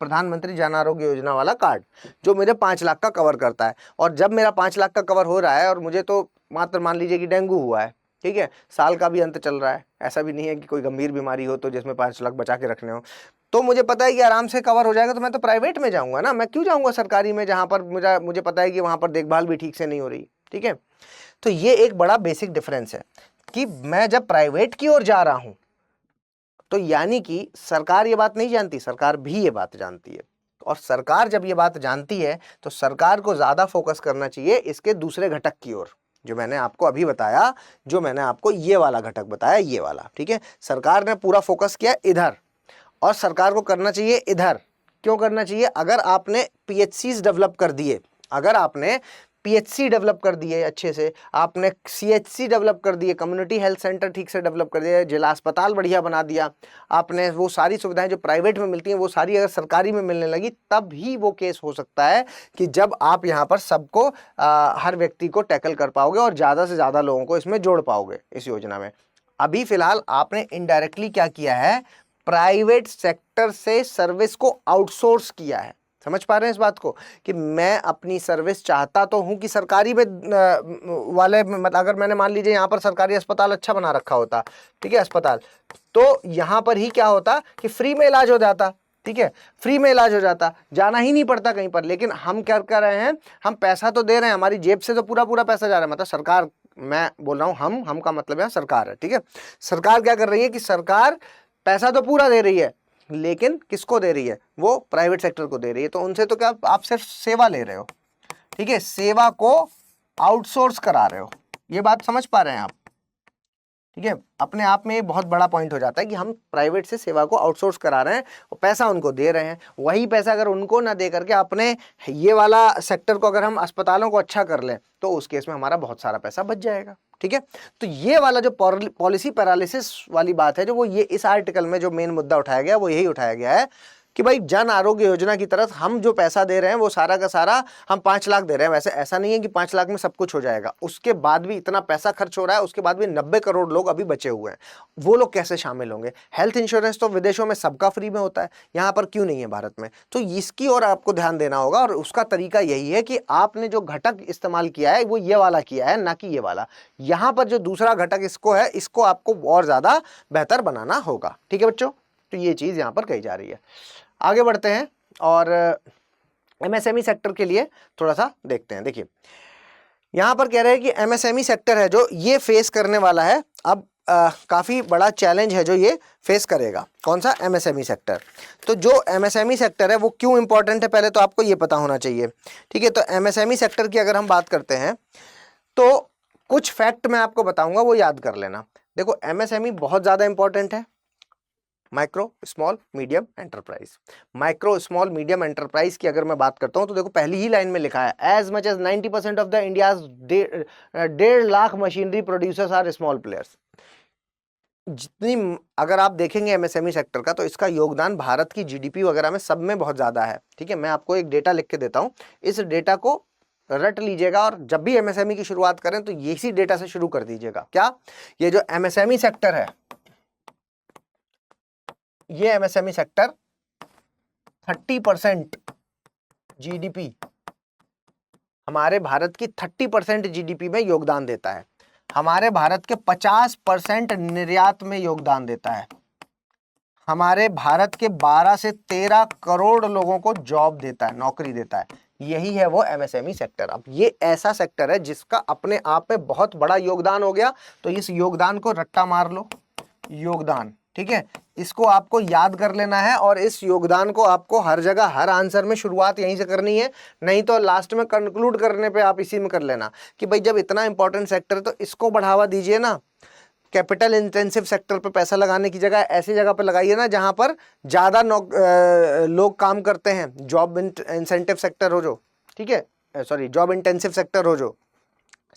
Speaker 2: प्रधानमंत्री जन आरोग्य योजना वाला कार्ड जो मेरे 5 लाख का कवर करता है। और जब मेरा 5 लाख का कवर हो रहा है और मुझे तो मात्र मान लीजिए कि डेंगू हुआ है, ठीक है, साल का भी अंत चल रहा है, ऐसा भी नहीं है कि कोई गंभीर बीमारी हो तो जिसमें 5 लाख बचा के रखने हो, तो मुझे पता है कि आराम से कवर हो जाएगा, तो मैं तो प्राइवेट में जाऊँगा ना, मैं क्यों जाऊँगा सरकारी में जहाँ पर मुझे पता है कि वहाँ पर देखभाल भी ठीक से नहीं हो रही, ठीक है। तो ये एक बड़ा बेसिक डिफरेंस है कि मैं जब प्राइवेट की ओर जा रहा हूँ तो यानी कि सरकार ये बात नहीं जानती, सरकार भी ये बात जानती है, और सरकार जब ये बात जानती है तो सरकार को ज़्यादा फोकस करना चाहिए इसके दूसरे घटक की ओर, जो मैंने आपको अभी बताया, जो मैंने आपको ये वाला घटक बताया, ये वाला, ठीक है। सरकार ने पूरा फोकस किया इधर, और सरकार को करना चाहिए इधर। क्यों करना चाहिए, अगर आपने PHCs डेवलप कर दिए, अगर आपने पीएचसी डेवलप कर दिए अच्छे से, आपने सीएचसी डेवलप कर दिए, कम्युनिटी हेल्थ सेंटर ठीक से डेवलप कर दिया, जिला अस्पताल बढ़िया बना दिया आपने, वो सारी सुविधाएं जो प्राइवेट में मिलती हैं वो सारी अगर सरकारी में मिलने लगी, तब ही वो केस हो सकता है कि जब आप यहाँ पर सबको हर व्यक्ति को टैकल कर पाओगे और ज़्यादा से ज़्यादा लोगों को इसमें जोड़ पाओगे इस योजना में। अभी फिलहाल आपने इनडायरेक्टली क्या किया है, प्राइवेट सेक्टर से सर्विस को आउटसोर्स किया है। समझ पा रहे हैं इस बात को कि मैं अपनी सर्विस चाहता तो हूं कि सरकारी में वाले, मतलब अगर मैंने मान लीजिए यहाँ पर सरकारी अस्पताल अच्छा बना रखा होता, ठीक है, अस्पताल, तो यहाँ पर ही क्या होता कि फ्री में इलाज हो जाता, ठीक है, फ्री में इलाज हो जाता, जाना ही नहीं पड़ता कहीं पर। लेकिन हम क्या कर रहे हैं, हम पैसा तो दे रहे हैं, हमारी जेब से तो पूरा पूरा पैसा जा रहा है, मतलब सरकार, मैं बोल रहा हूँ हम का मतलब है सरकार है, ठीक है। सरकार क्या कर रही है कि सरकार पैसा तो पूरा दे रही है, लेकिन किसको दे रही है, वो प्राइवेट सेक्टर को दे रही है। तो उनसे तो क्या आप सिर्फ सेवा ले रहे हो, ठीक है, सेवा को आउटसोर्स करा रहे हो। ये बात समझ पा रहे हैं आप, ठीक है। अपने आप में बहुत बड़ा पॉइंट हो जाता है कि हम प्राइवेट से सेवा को आउटसोर्स करा रहे हैं और पैसा उनको दे रहे हैं। वही पैसा अगर उनको ना दे करके अपने ये वाला सेक्टर को अगर हम अस्पतालों को अच्छा कर लें, तो उस केस में हमारा बहुत सारा पैसा बच जाएगा, ठीक है। तो ये वाला जो पॉलिसी पैरालिसिस वाली बात है, जो वो ये इस आर्टिकल में जो मेन मुद्दा उठाया गया वो यही उठाया गया है कि भाई जन आरोग्य योजना की तरफ हम जो पैसा दे रहे हैं वो सारा का सारा हम 5 लाख दे रहे हैं। वैसे ऐसा नहीं है कि 5 लाख में सब कुछ हो जाएगा, उसके बाद भी इतना पैसा खर्च हो रहा है, उसके बाद भी 90 करोड़ लोग अभी बचे हुए हैं। वो लोग कैसे शामिल होंगे? हेल्थ इंश्योरेंस तो विदेशों में सबका फ्री में होता है, यहाँ पर क्यों नहीं है भारत में? तो इसकी ओर आपको ध्यान देना होगा और उसका तरीका यही है कि आपने जो घटक इस्तेमाल किया है वो ये वाला किया है, ना कि ये वाला। यहाँ पर जो दूसरा घटक इसको है, इसको आपको और ज्यादा बेहतर बनाना होगा, ठीक है बच्चों। तो ये चीज यहाँ पर कही जा रही है। आगे बढ़ते हैं और एमएसएमई सेक्टर के लिए थोड़ा सा देखते हैं। देखिए यहाँ पर कह रहे हैं कि एमएसएमई सेक्टर है जो ये फेस करने वाला है अब काफ़ी बड़ा चैलेंज है जो ये फेस करेगा। कौन सा? MSME sector. तो जो एमएसएमई सेक्टर है वो क्यों इंपॉर्टेंट है पहले तो आपको ये पता होना चाहिए, ठीक है। तो एमएसएमई सेक्टर की अगर हम बात करते हैं तो कुछ फैक्ट मैं आपको बताऊंगा, वो याद कर लेना। देखो एमएसएमई बहुत ज़्यादा इंपॉर्टेंट है, micro small medium enterprise. Micro small medium enterprise की अगर मैं बात करता हूं तो देखो पहली ही लाइन में लिखा है as much as 90% of the India's 1.5 lakh machinery producers are small players. जितनी अगर आप देखेंगे एमएसएमई सेक्टर का तो इसका योगदान भारत की जीडीपी वगैरह में सब में बहुत ज्यादा है, ठीक है। मैं आपको एक डेटा लिख के देता हूं, इस डेटा को रट लीजिएगा और जब भी एमएसएमई की शुरुआत करें तो इसी डेटा से शुरू कर दीजिएगा। क्या? ये जो एमएसएमई सेक्टर है, ये एमएसएमई सेक्टर 30% जीडीपी, हमारे भारत की 30% जीडीपी में योगदान देता है। हमारे भारत के 50% निर्यात में योगदान देता है। हमारे भारत के 12 से 13 करोड़ लोगों को जॉब देता है, नौकरी देता है। यही है वो एमएसएमई सेक्टर। अब ये ऐसा सेक्टर है जिसका अपने आप में बहुत बड़ा योगदान हो गया, तो इस योगदान को रट्टा मार लो, योगदान, ठीक है। इसको आपको याद कर लेना है और इस योगदान को आपको हर जगह हर आंसर में शुरुआत यहीं से करनी है, नहीं तो लास्ट में कंक्लूड करने पे आप इसी में कर लेना कि भाई जब इतना इंपॉर्टेंट सेक्टर है तो इसको बढ़ावा दीजिए ना। कैपिटल इंटेंसिव सेक्टर पे पैसा लगाने की जगह ऐसी जगह पे लगाइए ना जहां पर ज्यादा लोग काम करते हैं। जॉब इंसेंटिव सेक्टर हो जो, ठीक है, सॉरी जॉब इंटेंसिव सेक्टर हो जो,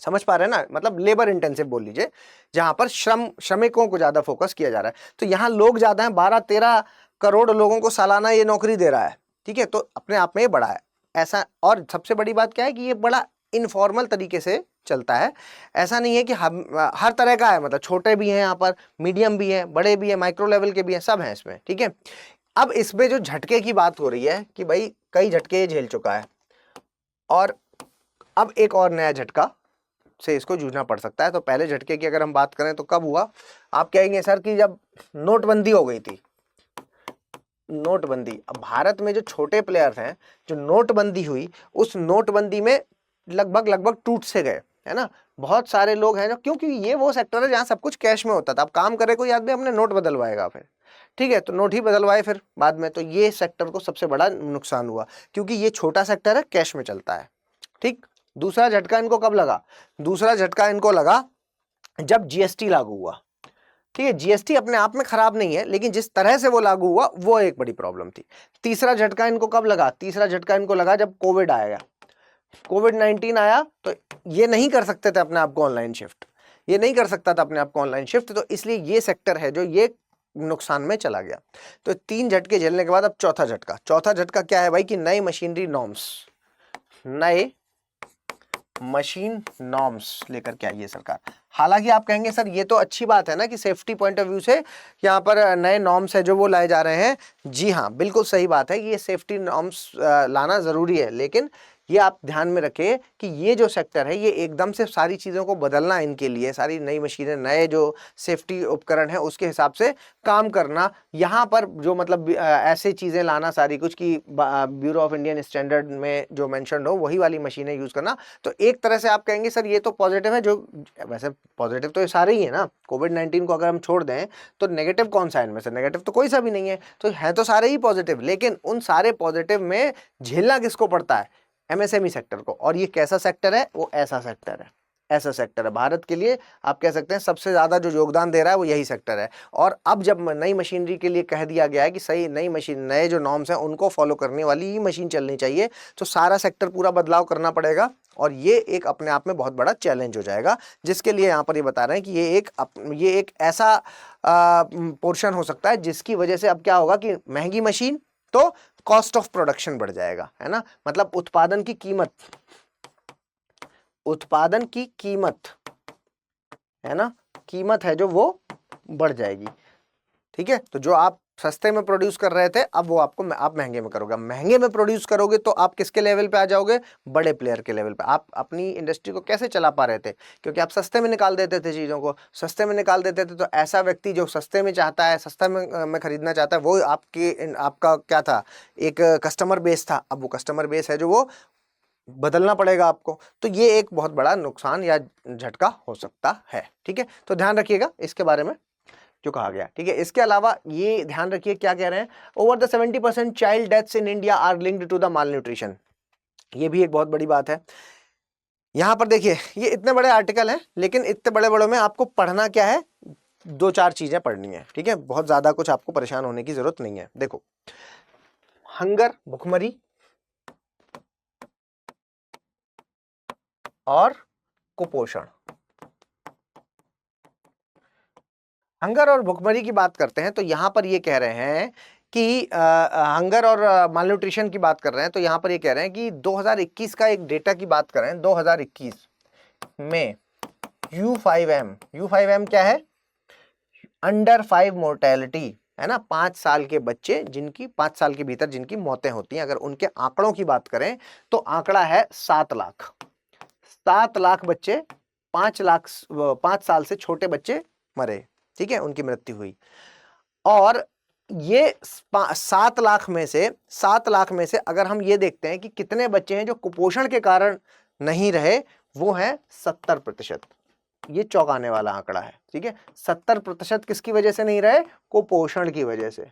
Speaker 2: समझ पा रहे हैं ना, मतलब लेबर इंटेंसिव बोल लीजिए, जहां पर श्रमिकों को ज्यादा फोकस किया जा रहा है। तो यहाँ लोग ज्यादा हैं, 12-13 करोड़ लोगों को सालाना ये नौकरी दे रहा है, ठीक है। तो अपने आप में ये बड़ा है ऐसा। और सबसे बड़ी बात क्या है कि ये बड़ा इनफॉर्मल तरीके से चलता है। ऐसा नहीं है कि हम हर तरह का है, मतलब छोटे भी हैं यहाँ पर, मीडियम भी हैं, बड़े भी हैं, माइक्रो लेवल के भी हैं, सब हैं इसमें, ठीक है। अब इसमें जो झटके की बात हो रही है कि भाई कई झटके झेल चुका है और अब एक और नया झटका से इसको जूझना पड़ सकता है। तो पहले झटके की अगर हम बात करें तो कब हुआ? आप कहेंगे सर कि जब नोटबंदी हो गई थी। नोटबंदी, अब भारत में जो छोटे प्लेयर्स हैं, जो नोटबंदी हुई, उस नोटबंदी में लगभग टूट से गए, है ना। बहुत सारे लोग हैं जो, क्योंकि ये वो सेक्टर है जहां सब कुछ कैश में होता था। अब काम करे कोई आदमी अपने नोट बदलवाएगा फिर, ठीक है, तो नोट ही बदलवाए फिर बाद में। तो ये सेक्टर को सबसे बड़ा नुकसान हुआ क्योंकि ये छोटा सेक्टर है, कैश में चलता है, ठीक। दूसरा झटका इनको कब लगा? दूसरा झटका इनको लगा जब जीएसटी लागू हुआ, ठीक है। जीएसटी अपने आप में खराब नहीं है, लेकिन जिस तरह से वो लागू हुआ वो एक बड़ी प्रॉब्लम थी। तीसरा झटका इनको कब लगा? तीसरा झटका इनको लगा जब कोविड आएगा, कोविड-19 आया तो ये नहीं कर सकते थे अपने आप को ऑनलाइन शिफ्ट, ये नहीं कर सकता था अपने आप को ऑनलाइन शिफ्ट, तो इसलिए ये सेक्टर है जो ये नुकसान में चला गया। तो 3 झटके झेलने के बाद अब चौथा झटका। चौथा झटका क्या है भाई कि नए मशीनरी नॉर्म्स, नए मशीन नॉर्म्स लेकर के आई है सरकार। हालांकि आप कहेंगे सर ये तो अच्छी बात है ना कि सेफ्टी पॉइंट ऑफ व्यू से यहाँ पर नए नॉर्म्स है जो वो लाए जा रहे हैं। जी हाँ, बिल्कुल सही बात है कि ये सेफ्टी नॉर्म्स लाना ज़रूरी है, लेकिन ये आप ध्यान में रखें कि ये जो सेक्टर है ये एकदम से सारी चीज़ों को बदलना, इनके लिए सारी नई मशीनें, नए जो सेफ्टी उपकरण है उसके हिसाब से काम करना, यहाँ पर जो मतलब ऐसे चीज़ें लाना सारी कुछ कि ब्यूरो ऑफ इंडियन स्टैंडर्ड में जो मेंशन्ड हो वही वाली मशीनें यूज़ करना, तो एक तरह से आप कहेंगे सर ये तो पॉजिटिव है। जो वैसे पॉजिटिव तो ये सारे ही है ना, कोविड-19 को अगर हम छोड़ दें तो नेगेटिव कौन सा है इनमें से? नेगेटिव तो कोई सा भी नहीं है, तो है तो सारे ही पॉजिटिव, लेकिन उन सारे पॉजिटिव में झेलना किसको पड़ता है? एमएसएमई सेक्टर को। और ये कैसा सेक्टर है? वो ऐसा सेक्टर है, ऐसा सेक्टर है भारत के लिए आप कह सकते हैं सबसे ज़्यादा जो योगदान दे रहा है वो यही सेक्टर है। और अब जब नई मशीनरी के लिए कह दिया गया है कि सही नई मशीन, नए जो नॉर्म्स हैं उनको फॉलो करने वाली ही मशीन चलनी चाहिए, तो सारा सेक्टर पूरा बदलाव करना पड़ेगा, और ये एक अपने आप में बहुत बड़ा चैलेंज हो जाएगा, जिसके लिए यहाँ पर ये बता रहे हैं कि ये एक ऐसा पोर्शन हो सकता है जिसकी वजह से अब क्या होगा कि महंगी मशीन तो कॉस्ट ऑफ प्रोडक्शन बढ़ जाएगा, है ना, मतलब उत्पादन की कीमत है ना, कीमत है जो वो बढ़ जाएगी। ठीक है, तो जो आप सस्ते में प्रोड्यूस कर रहे थे अब वो आप महंगे में करोगे। महंगे में प्रोड्यूस करोगे तो आप किसके लेवल पे आ जाओगे? बड़े प्लेयर के लेवल पे। आप अपनी इंडस्ट्री को कैसे चला पा रहे थे? क्योंकि आप सस्ते में निकाल देते थे चीज़ों को, सस्ते में निकाल देते थे, तो ऐसा व्यक्ति जो सस्ते में चाहता है, सस्ता में खरीदना चाहता है, वो आपका क्या था? एक कस्टमर बेस था। अब वो कस्टमर बेस है जो वो बदलना पड़ेगा आपको, तो ये एक बहुत बड़ा नुकसान या झटका हो सकता है। ठीक है, तो ध्यान रखिएगा इसके बारे में जो कहा गया। ठीक है, इसके अलावा ये ध्यान रखिए क्या कह रहे हैं, over the 70% child deaths in India are linked to the malnutrition. ये भी एक बहुत बड़ी बात है। यहां पर देखिए ये इतने बड़े आर्टिकल हैं, लेकिन इतने बड़े बड़ों में आपको पढ़ना क्या है? 2-4 चीजें पढ़नी है। ठीक है, बहुत ज्यादा कुछ आपको परेशान होने की जरूरत नहीं है। देखो, हंगर, भुखमरी और कुपोषण। हंगर और भुखमरी की बात करते हैं तो यहाँ पर ये कह रहे हैं कि हंगर और मालन्यूट्रिशन की बात कर रहे हैं, तो यहाँ पर ये कह रहे हैं कि 2021 का एक डेटा की बात कर रहे हैं। 2021 में U5M क्या है? अंडर 5 मोर्टेलिटी, है ना, 5 साल के बच्चे जिनकी 5 साल के भीतर जिनकी मौतें होती हैं, अगर उनके आंकड़ों की बात करें तो आंकड़ा है 7 लाख। 7 लाख बच्चे, 5 साल से छोटे बच्चे मरे। ठीक है, उनकी मृत्यु हुई। और ये 7 लाख में से अगर हम ये देखते हैं कि कितने बच्चे हैं जो कुपोषण के कारण नहीं रहे, वो है 70%। ये चौंकाने वाला आंकड़ा है। ठीक है, 70% किसकी वजह से नहीं रहे? कुपोषण की वजह से।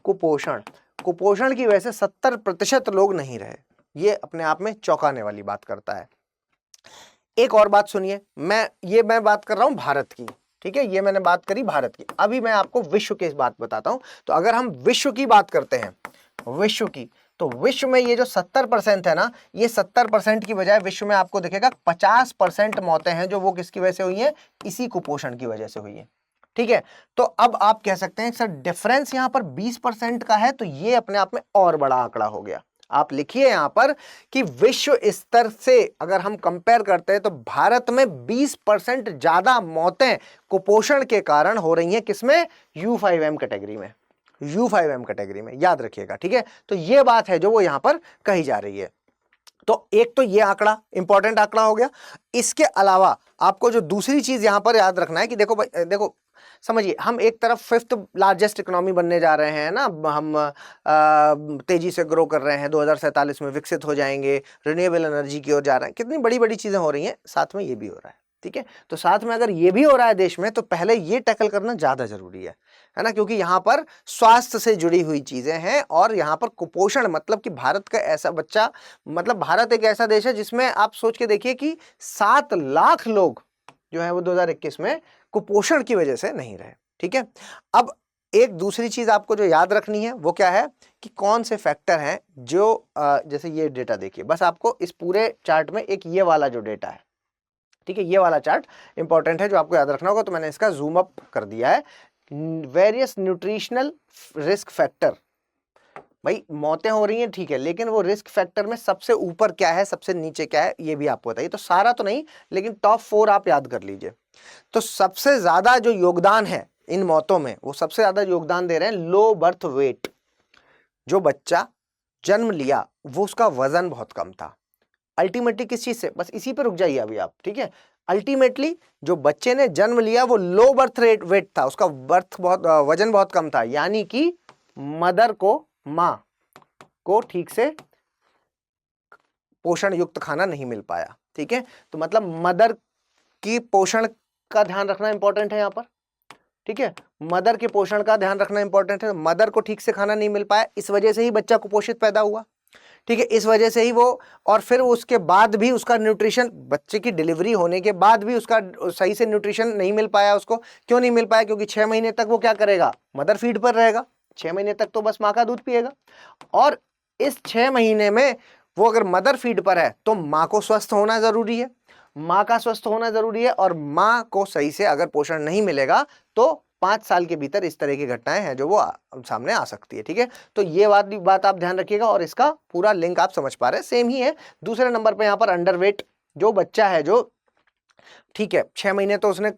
Speaker 2: कुपोषण की वजह से 70% लोग नहीं रहे। ये अपने आप में चौंकाने वाली बात करता है। एक और बात सुनिए, मैं बात कर रहा हूं भारत की। ठीक है, ये मैंने बात करी भारत की। अभी मैं आपको विश्व की इस बात बताता हूं। तो अगर हम विश्व की बात करते हैं, विश्व की, तो विश्व में ये जो 70% है ना, ये 70% की बजाय विश्व में आपको दिखेगा 50% मौतें हैं जो वो किसकी वजह से हुई है? इसी कुपोषण की वजह से हुई है। ठीक है, तो अब आप कह सकते हैं सर डिफरेंस यहां पर 20% का है, तो ये अपने आप में और बड़ा आंकड़ा हो गया। आप लिखिए यहां पर कि विश्व स्तर से अगर हम कंपेयर करते हैं तो भारत में 20% ज्यादा मौतें कुपोषण के कारण हो रही हैं। किसमें? U5M कैटेगरी में। U5M कैटेगरी में, याद रखिएगा। ठीक है, तो ये बात है जो वो यहां पर कही जा रही है। तो एक तो ये आंकड़ा इंपॉर्टेंट आंकड़ा हो गया। इसके अलावा आपको जो दूसरी चीज यहां पर याद रखना है कि देखो भाई, देखो समझिए, हम एक तरफ 5th लार्जेस्ट इकोनॉमी बनने जा रहे हैं ना, हम तेजी से ग्रो कर रहे हैं, 2047 में विकसित हो जाएंगे, रिन्यूएबल एनर्जी की ओर जा रहे हैं, कितनी बड़ी बड़ी चीजें हो रही हैं, साथ में ये भी हो रहा है। ठीक है, तो साथ में अगर ये भी हो रहा है देश में, तो पहले ये टैकल करना ज्यादा जरूरी है ना, क्योंकि यहाँ पर स्वास्थ्य से जुड़ी हुई चीजें हैं। और यहाँ पर कुपोषण मतलब कि भारत का ऐसा बच्चा, मतलब भारत एक ऐसा देश है जिसमें आप सोच के देखिए कि 7 लाख लोग जो है वो 2021 में कुपोषण की वजह से नहीं रहे। ठीक है, अब एक दूसरी चीज आपको जो याद रखनी है वो क्या है कि कौन से फैक्टर हैं जो जैसे ये डेटा देखिए, बस आपको इस पूरे चार्ट में एक ये वाला जो डेटा है, ठीक है, ये वाला चार्ट इंपॉर्टेंट है जो आपको याद रखना होगा, तो मैंने इसका जूम अप कर दिया है। वेरियस न्यूट्रिशनल रिस्क फैक्टर, भाई मौतें हो रही हैं ठीक है, लेकिन वो रिस्क फैक्टर में सबसे ऊपर क्या है, सबसे नीचे क्या है, ये भी आपको बताइए। तो सारा तो नहीं, लेकिन टॉप 4 आप याद कर लीजिए। तो सबसे ज्यादा जो योगदान है इन मौतों में, वो सबसे ज्यादा योगदान दे रहे हैं लो बर्थ वेट। जो बच्चा जन्म लिया वो उसका वजन बहुत कम था। अल्टीमेटली किस चीज से, बस इसी पे रुक जाइए अभी आप, ठीक है। अल्टीमेटली जो बच्चे ने जन्म लिया वो लो बर्थ वेट था, उसका वजन बहुत कम था, यानी कि मदर को, मां को ठीक से पोषण युक्त खाना नहीं मिल पाया, ठीक है। तो मतलब मदर की पोषण का ध्यान रखना इंपॉर्टेंट है यहाँ पर, ठीक है। मदर के पोषण का ध्यान रखना इंपॉर्टेंट है। मदर को ठीक से खाना नहीं मिल पाया, इस वजह से ही बच्चा कुपोषित पैदा हुआ, ठीक है। इस वजह से ही वो, और फिर उसके बाद भी उसका न्यूट्रिशन, बच्चे की डिलीवरी होने के बाद भी उसका सही से न्यूट्रिशन नहीं मिल पाया उसको। क्यों नहीं मिल पाया? क्योंकि 6 महीने तक वो क्या करेगा, मदर फीड पर रहेगा। 6 महीने तक तो बस माँ का दूध पिएगा, और इस 6 महीने में वो अगर मदर फीड पर है तो माँ को स्वस्थ होना जरूरी है, माँ का स्वस्थ होना जरूरी है। और माँ को सही से अगर पोषण नहीं मिलेगा तो 5 साल के भीतर इस तरह की घटनाएं हैं जो वो सामने आ सकती है, ठीक है। तो ये बात आप ध्यान रखिएगा, और इसका पूरा लिंक आप समझ पा रहे हैं, सेम ही है। दूसरे नंबर पे यहाँ पर अंडरवेट जो बच्चा है, जो ठीक है 6 महीने तो उसने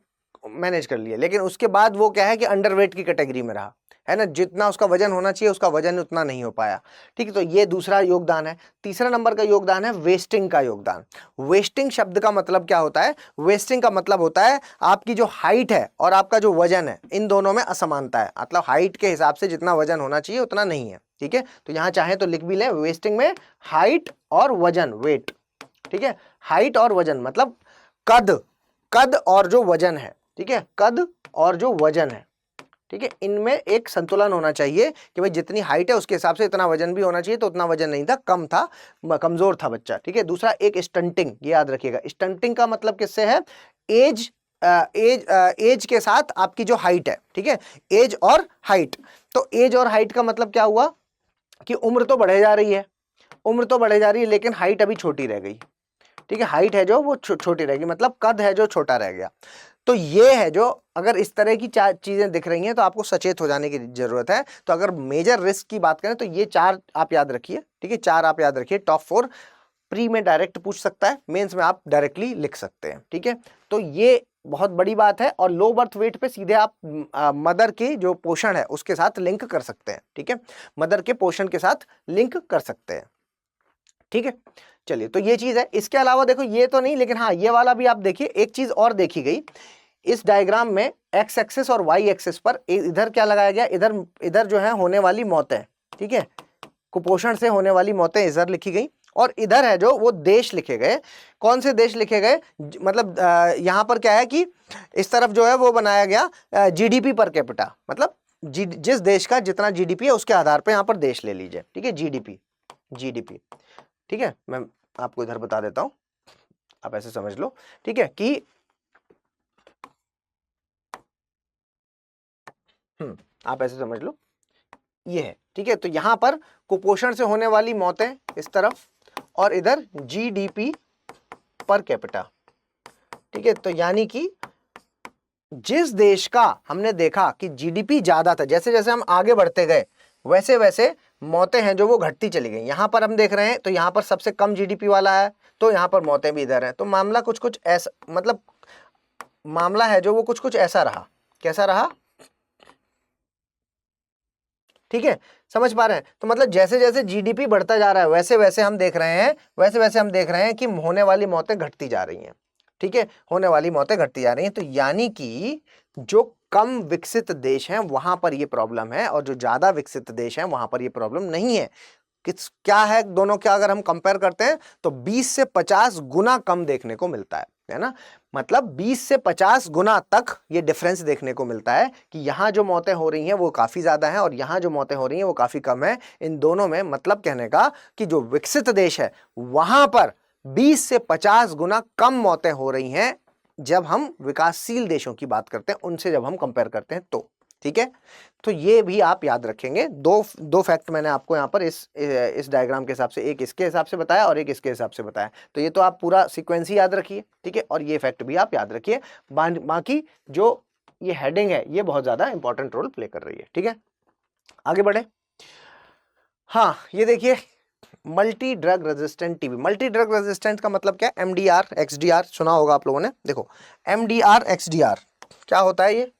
Speaker 2: मैनेज कर लिया, लेकिन उसके बाद वो क्या है कि अंडरवेट की कैटेगरी में रहा, है ना। जितना उसका वजन होना चाहिए उसका वजन उतना नहीं हो पाया, ठीक है। तो ये दूसरा योगदान है। तीसरा नंबर का योगदान है वेस्टिंग का योगदान। वेस्टिंग शब्द का मतलब क्या होता है? वेस्टिंग का मतलब होता है आपकी जो हाइट है और आपका जो वजन है, इन दोनों में असमानता है। मतलब हाइट के हिसाब से जितना वजन होना चाहिए उतना नहीं है, ठीक है। तो यहाँ चाहे तो लिख भी लें, वेस्टिंग में हाइट और वजन, वेट, ठीक है। हाइट और वजन मतलब कद और जो वजन है, ठीक है, कद और जो वजन है, ठीक है, इनमें एक संतुलन होना चाहिए कि भाई जितनी हाइट है उसके हिसाब से इतना वजन भी होना चाहिए। तो उतना वजन नहीं था, कम था, कमजोर था बच्चा, ठीक है। दूसरा एक स्टंटिंग, ये याद रखिएगा। स्टंटिंग का मतलब किससे है? एज के साथ आपकी जो हाइट है, ठीक है, एज और हाइट। तो एज और हाइट का मतलब क्या हुआ कि उम्र तो बढ़े जा रही है, उम्र तो बढ़े जा रही है, लेकिन हाइट अभी छोटी रह गई, ठीक है। हाइट है जो वो छोटी रहेगी, मतलब कद है जो छोटा रह गया। तो ये है जो, अगर इस तरह की 4 चीजें दिख रही हैं तो आपको सचेत हो जाने की जरूरत है। तो अगर मेजर रिस्क की बात करें तो ये 4 आप याद रखिए, ठीक है, 4 आप याद रखिए। टॉप 4 प्री में डायरेक्ट पूछ सकता है, मेंस में आप डायरेक्टली लिख सकते हैं, ठीक है। तो ये बहुत बड़ी बात है, और लो बर्थ वेट पे सीधे आप मदर की जो पोषण है उसके साथ लिंक कर सकते हैं, ठीक है, मदर के पोषण के साथ लिंक कर सकते हैं, ठीक है। चलिए, तो ये चीज है। इसके अलावा देखो, ये तो नहीं, लेकिन हाँ ये वाला भी आप देखिए। एक चीज और देखी गई इस डायग्राम में, एक्स एक्सिस और वाई एक्सिस पर इधर क्या लगाया गया, इधर जो है होने वाली मौतें, ठीक है, कुपोषण से होने वाली मौतें इधर लिखी गई, और इधर है जो वो देश लिखे गए। कौन से देश लिखे गए? मतलब यहाँ पर क्या है कि इस तरफ जो है वो बनाया गया जीडीपी पर कैपिटा, मतलब जिस देश का जितना जीडीपी है उसके आधार पर यहाँ पर देश ले लीजिए, ठीक है, जीडीपी, ठीक है। मैं आपको इधर बता देता हूं, आप ऐसे समझ लो, ठीक है, कि आप ऐसे समझ लो, ये है, ठीक है। तो यहां पर कुपोषण से होने वाली मौतें इस तरफ, और इधर जीडीपी पर कैपिटा, ठीक है। तो यानी कि जिस देश का हमने देखा कि जीडीपी ज्यादा था, जैसे जैसे हम आगे बढ़ते गए वैसे वैसे मौतें हैं जो वो घटती चली गई। यहां पर हम देख रहे हैं तो यहां पर सबसे कम जीडीपी वाला है, तो यहां पर मौतें भी इधर हैं। तो मामला कुछ ऐसा, मतलब मामला है जो वो कुछ ऐसा रहा। कैसा रहा? ठीक है, समझ पा रहे हैं? तो मतलब जैसे जैसे जीडीपी बढ़ता जा रहा है वैसे वैसे हम देख रहे हैं कि होने वाली मौतें घटती जा रही हैं, ठीक है, होने वाली मौतें घटती जा रही हैं। तो यानी कि जो कम विकसित देश हैं वहां पर ये प्रॉब्लम है, और जो ज्यादा विकसित देश हैं वहां पर ये प्रॉब्लम नहीं है। क्या है दोनों क्या, अगर हम कंपेयर करते हैं तो 20 से 50 गुना कम देखने को मिलता है ना। मतलब 20 से 50 गुना तक ये डिफरेंस देखने को मिलता है कि यहां जो मौतें हो रही हैं वो काफी ज्यादा हैं, और यहां जो मौतें हो रही हैं वो काफी कम है। इन दोनों में मतलब कहने का कि जो विकसित देश है वहां पर 20 से 50 गुना कम मौतें हो रही हैं, जब हम विकासशील देशों की बात करते हैं उनसे जब हम कंपेयर करते हैं तो, ठीक है, तो ये भी आप याद रखेंगे। दो फैक्ट मैंने आपको यहाँ पर इस डायग्राम के हिसाब से, एक इसके हिसाब से बताया और एक इसके हिसाब से बताया, तो ये तो आप पूरा सीक्वेंस ही याद रखिए, ठीक है, और ये फैक्ट भी आप याद रखिए। बाकी जो ये हेडिंग है ये बहुत ज्यादा इंपॉर्टेंट रोल प्ले कर रही है, ठीक है। आगे बढ़े। हाँ, ये देखिए multi drug resistant TB. Multi drug resistant का मतलब क्या है? एमडीआर एक्सडीआर सुना होगा आप लोगों ने। देखो एमडीआर एक्सडीआर क्या होता है? ये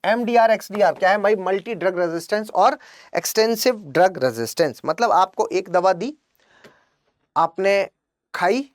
Speaker 2: एमडीआर एक्सडीआर क्या है भाई? मल्टी ड्रग रेजिस्टेंस और एक्सटेंसिव ड्रग रेजिस्टेंस। मतलब आपको एक दवा दी, आपने खाई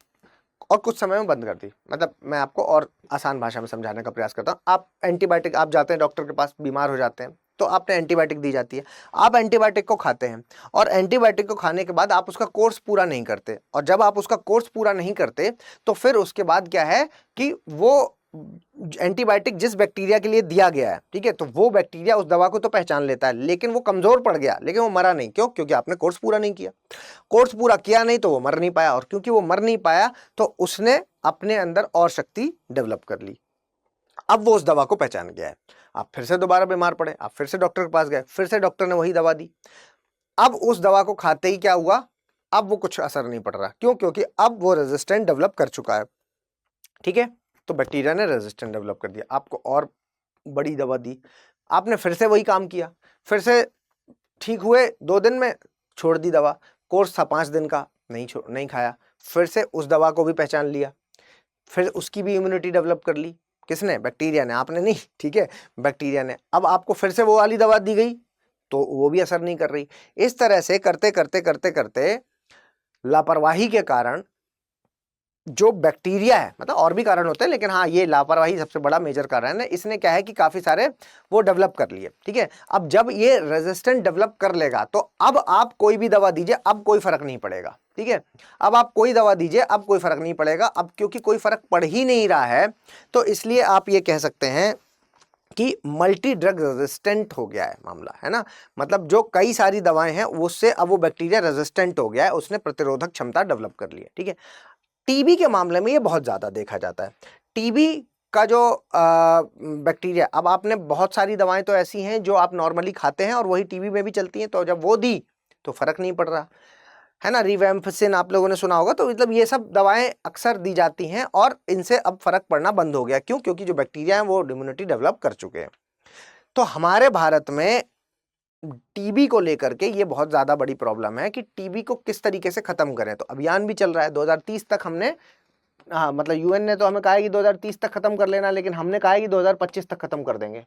Speaker 2: और कुछ समय में बंद कर दी। मतलब मैं आपको और आसान भाषा में समझाने का प्रयास करता हूँ। आप एंटीबायोटिक, आप जाते हैं डॉक्टर के पास, बीमार हो जाते हैं, तो आपने एंटीबायोटिक दी जाती है, आप एंटीबायोटिक को खाते हैं और एंटीबायोटिक को खाने के बाद आप उसका कोर्स पूरा नहीं करते, और जब आप उसका कोर्स पूरा नहीं करते तो फिर उसके बाद क्या है कि वो एंटीबायोटिक जिस बैक्टीरिया के लिए दिया गया है, ठीक है, तो वो बैक्टीरिया उस दवा को तो पहचान लेता है, लेकिन वो कमजोर पड़ गया, लेकिन वो मरा नहीं। क्यों? क्योंकि आपने कोर्स पूरा नहीं किया। कोर्स पूरा किया नहीं तो वो मर नहीं पाया, और क्योंकि वो मर नहीं पाया तो उसने अपने अंदर और शक्ति डेवलप कर ली। अब वो उस दवा को पहचान गया है। आप फिर से दोबारा बीमार पड़े, आप फिर से डॉक्टर के पास गए, फिर से डॉक्टर ने वही दवा दी। अब उस दवा को खाते ही क्या हुआ? अब वो कुछ असर नहीं पड़ रहा। क्यों? क्योंकि अब वो रेजिस्टेंट डेवलप कर चुका है, ठीक है। तो बैक्टीरिया ने रेजिस्टेंट डेवलप कर दिया, आपको और बड़ी दवा दी, आपने फिर से वही काम किया, फिर से ठीक हुए 2 दिन में, छोड़ दी दवा। कोर्स था 5 दिन का, नहीं खाया, फिर से उस दवा को भी पहचान लिया, फिर उसकी भी इम्यूनिटी डेवलप कर ली। किसने? बैक्टीरिया ने, आपने नहीं, ठीक है, बैक्टीरिया ने। अब आपको फिर से वो वाली दवा दी गई तो वो भी असर नहीं कर रही। इस तरह से करते करते करते करते लापरवाही के कारण जो बैक्टीरिया है, मतलब और भी कारण होते हैं, लेकिन हाँ ये लापरवाही सबसे बड़ा मेजर कारण है। इसने क्या है कि काफी सारे वो डेवलप कर लिए, ठीक है। अब जब ये रेजिस्टेंट डेवलप कर लेगा तो अब आप कोई भी दवा दीजिए, अब कोई फर्क नहीं पड़ेगा, ठीक है। अब आप कोई दवा दीजिए, अब कोई फर्क नहीं पड़ेगा। अब क्योंकि कोई फर्क पड़ ही नहीं रहा है, तो इसलिए आप ये कह सकते हैं कि मल्टी ड्रग रेजिस्टेंट हो गया है मामला, है ना। मतलब जो कई सारी दवाएं हैं उससे अब वो बैक्टीरिया रेजिस्टेंट हो गया है, उसने प्रतिरोधक क्षमता डेवलप कर ली है, ठीक है। टीबी के मामले में ये बहुत ज्यादा देखा जाता है। टीबी का जो बैक्टीरिया, अब आपने बहुत सारी दवाएं तो ऐसी हैं जो आप नॉर्मली खाते हैं और वही टीबी में भी चलती हैं, तो जब वो दी तो फर्क नहीं पड़ रहा, है ना। रिवैम्पसिन आप लोगों ने सुना होगा। तो मतलब ये सब दवाएं अक्सर दी जाती हैं और इनसे अब फर्क पड़ना बंद हो गया। क्यों? क्योंकि जो बैक्टीरिया हैं वो इम्यूनिटी डेवलप कर चुके हैं। तो हमारे भारत में टीबी को लेकर के ये बहुत ज्यादा बड़ी प्रॉब्लम है कि टीबी को किस तरीके से खत्म करें। तो अभियान भी चल रहा है 2030 तक। हमने, हाँ मतलब यूएन ने तो हमें कहा है कि 2030 तक खत्म कर लेना, लेकिन हमने कहा है कि 2025 तक खत्म कर देंगे,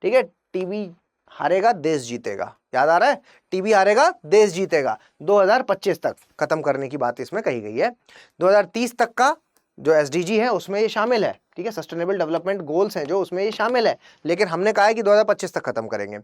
Speaker 2: ठीक है। टीबी हारेगा देश जीतेगा, याद आ रहा है? टीबी हारेगा देश जीतेगा, 2025 तक खत्म करने की बात इसमें कही गई है। 2030 तक का जो एसडीजी है उसमें ये शामिल है, ठीक है, सस्टेनेबल डेवलपमेंट गोल्स हैं जो, उसमें ये शामिल है, लेकिन हमने कहा है कि 2025 तक खत्म करेंगे।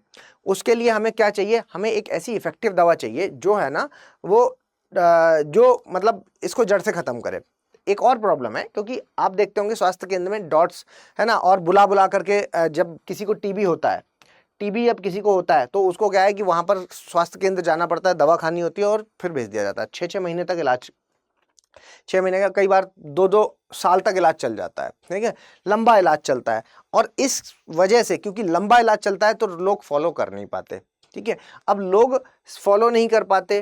Speaker 2: उसके लिए हमें क्या चाहिए? हमें एक ऐसी इफेक्टिव दवा चाहिए जो है ना वो जो मतलब इसको जड़ से खत्म करे। एक और प्रॉब्लम है, क्योंकि आप देखते होंगे स्वास्थ्य केंद्र में डॉट्स, है ना, और बुला बुला करके जब किसी को टीबी होता है, टीबी जब किसी को होता है तो उसको क्या है कि वहां पर स्वास्थ्य केंद्र जाना पड़ता है, दवा खानी होती है और फिर भेज दिया जाता है। 6-6 महीने तक इलाज, 6 महीने का, कई बार 2-2 साल तक इलाज चल जाता है, ठीक है, लंबा इलाज चलता है। और इस वजह से, क्योंकि लंबा इलाज चलता है तो लोग फॉलो कर नहीं पाते, ठीक है। अब लोग फॉलो नहीं कर पाते,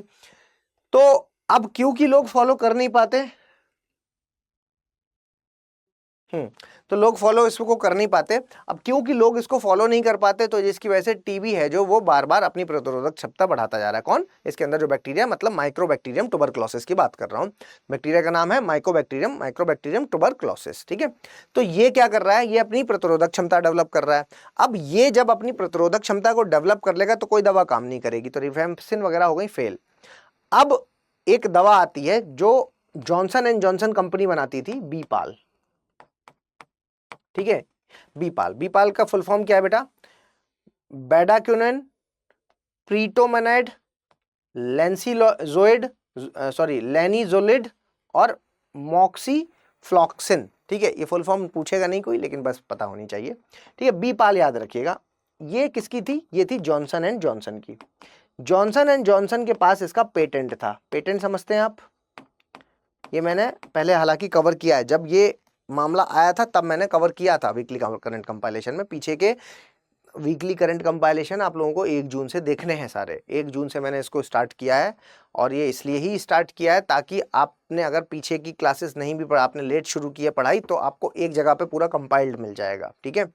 Speaker 2: तो अब क्योंकि लोग फॉलो कर नहीं पाते, तो लोग फॉलो इसको कर नहीं पाते। अब क्योंकि लोग इसको फॉलो नहीं कर पाते तो जिसकी वजह से टीबी है जो वो बार बार अपनी प्रतिरोधक क्षमता बढ़ाता जा रहा है। कौन? इसके अंदर जो बैक्टीरिया, मतलब माइक्रोबैक्टीरियम ट्यूबरक्लोसिस की बात कर रहा हूं। बैक्टीरिया का नाम है माइक्रोबैक्टीरियम ट्यूबरक्लोसिस, ठीक है। तो ये क्या कर रहा है? ये अपनी प्रतिरोधक क्षमता डेवलप कर रहा है। अब ये जब अपनी प्रतिरोधक क्षमता को डेवलप कर लेगा तो कोई दवा काम नहीं करेगी, तो रिफेम्पसिन वगैरह हो गई फेल। अब एक दवा आती है जो जॉनसन एंड जॉनसन कंपनी बनाती थी, बीपाल, ठीक है। बीपाल, बीपाल का फुल फॉर्म क्या है बेटा? बेडाक्यूनेन प्रीटोमेनाइड लेनिजोलिड और मॉक्सीफ्लॉक्सिन, ठीक है। ये फुल फॉर्म पूछेगा नहीं कोई, लेकिन बस पता होनी चाहिए, ठीक है। बीपाल याद रखिएगा। ये किसकी थी? ये थी जॉनसन एंड जॉनसन की। जॉनसन एंड जॉनसन के पास इसका पेटेंट था। पेटेंट समझते हैं आप? ये मैंने पहले हालांकि कवर किया है। जब ये मामला आया था तब मैंने कवर किया था वीकली करंट कंपाइलेशन में। पीछे के वीकली करंट कंपाइलेशन आप लोगों को 1 जून से देखने हैं सारे। 1 जून से मैंने इसको स्टार्ट किया है और ये इसलिए ही स्टार्ट किया है ताकि आपने अगर पीछे की क्लासेस नहीं भी पढ़ा, आपने लेट शुरू की है पढ़ाई, तो आपको एक जगह पे पूरा कंपाइल्ड मिल जाएगा, ठीक है।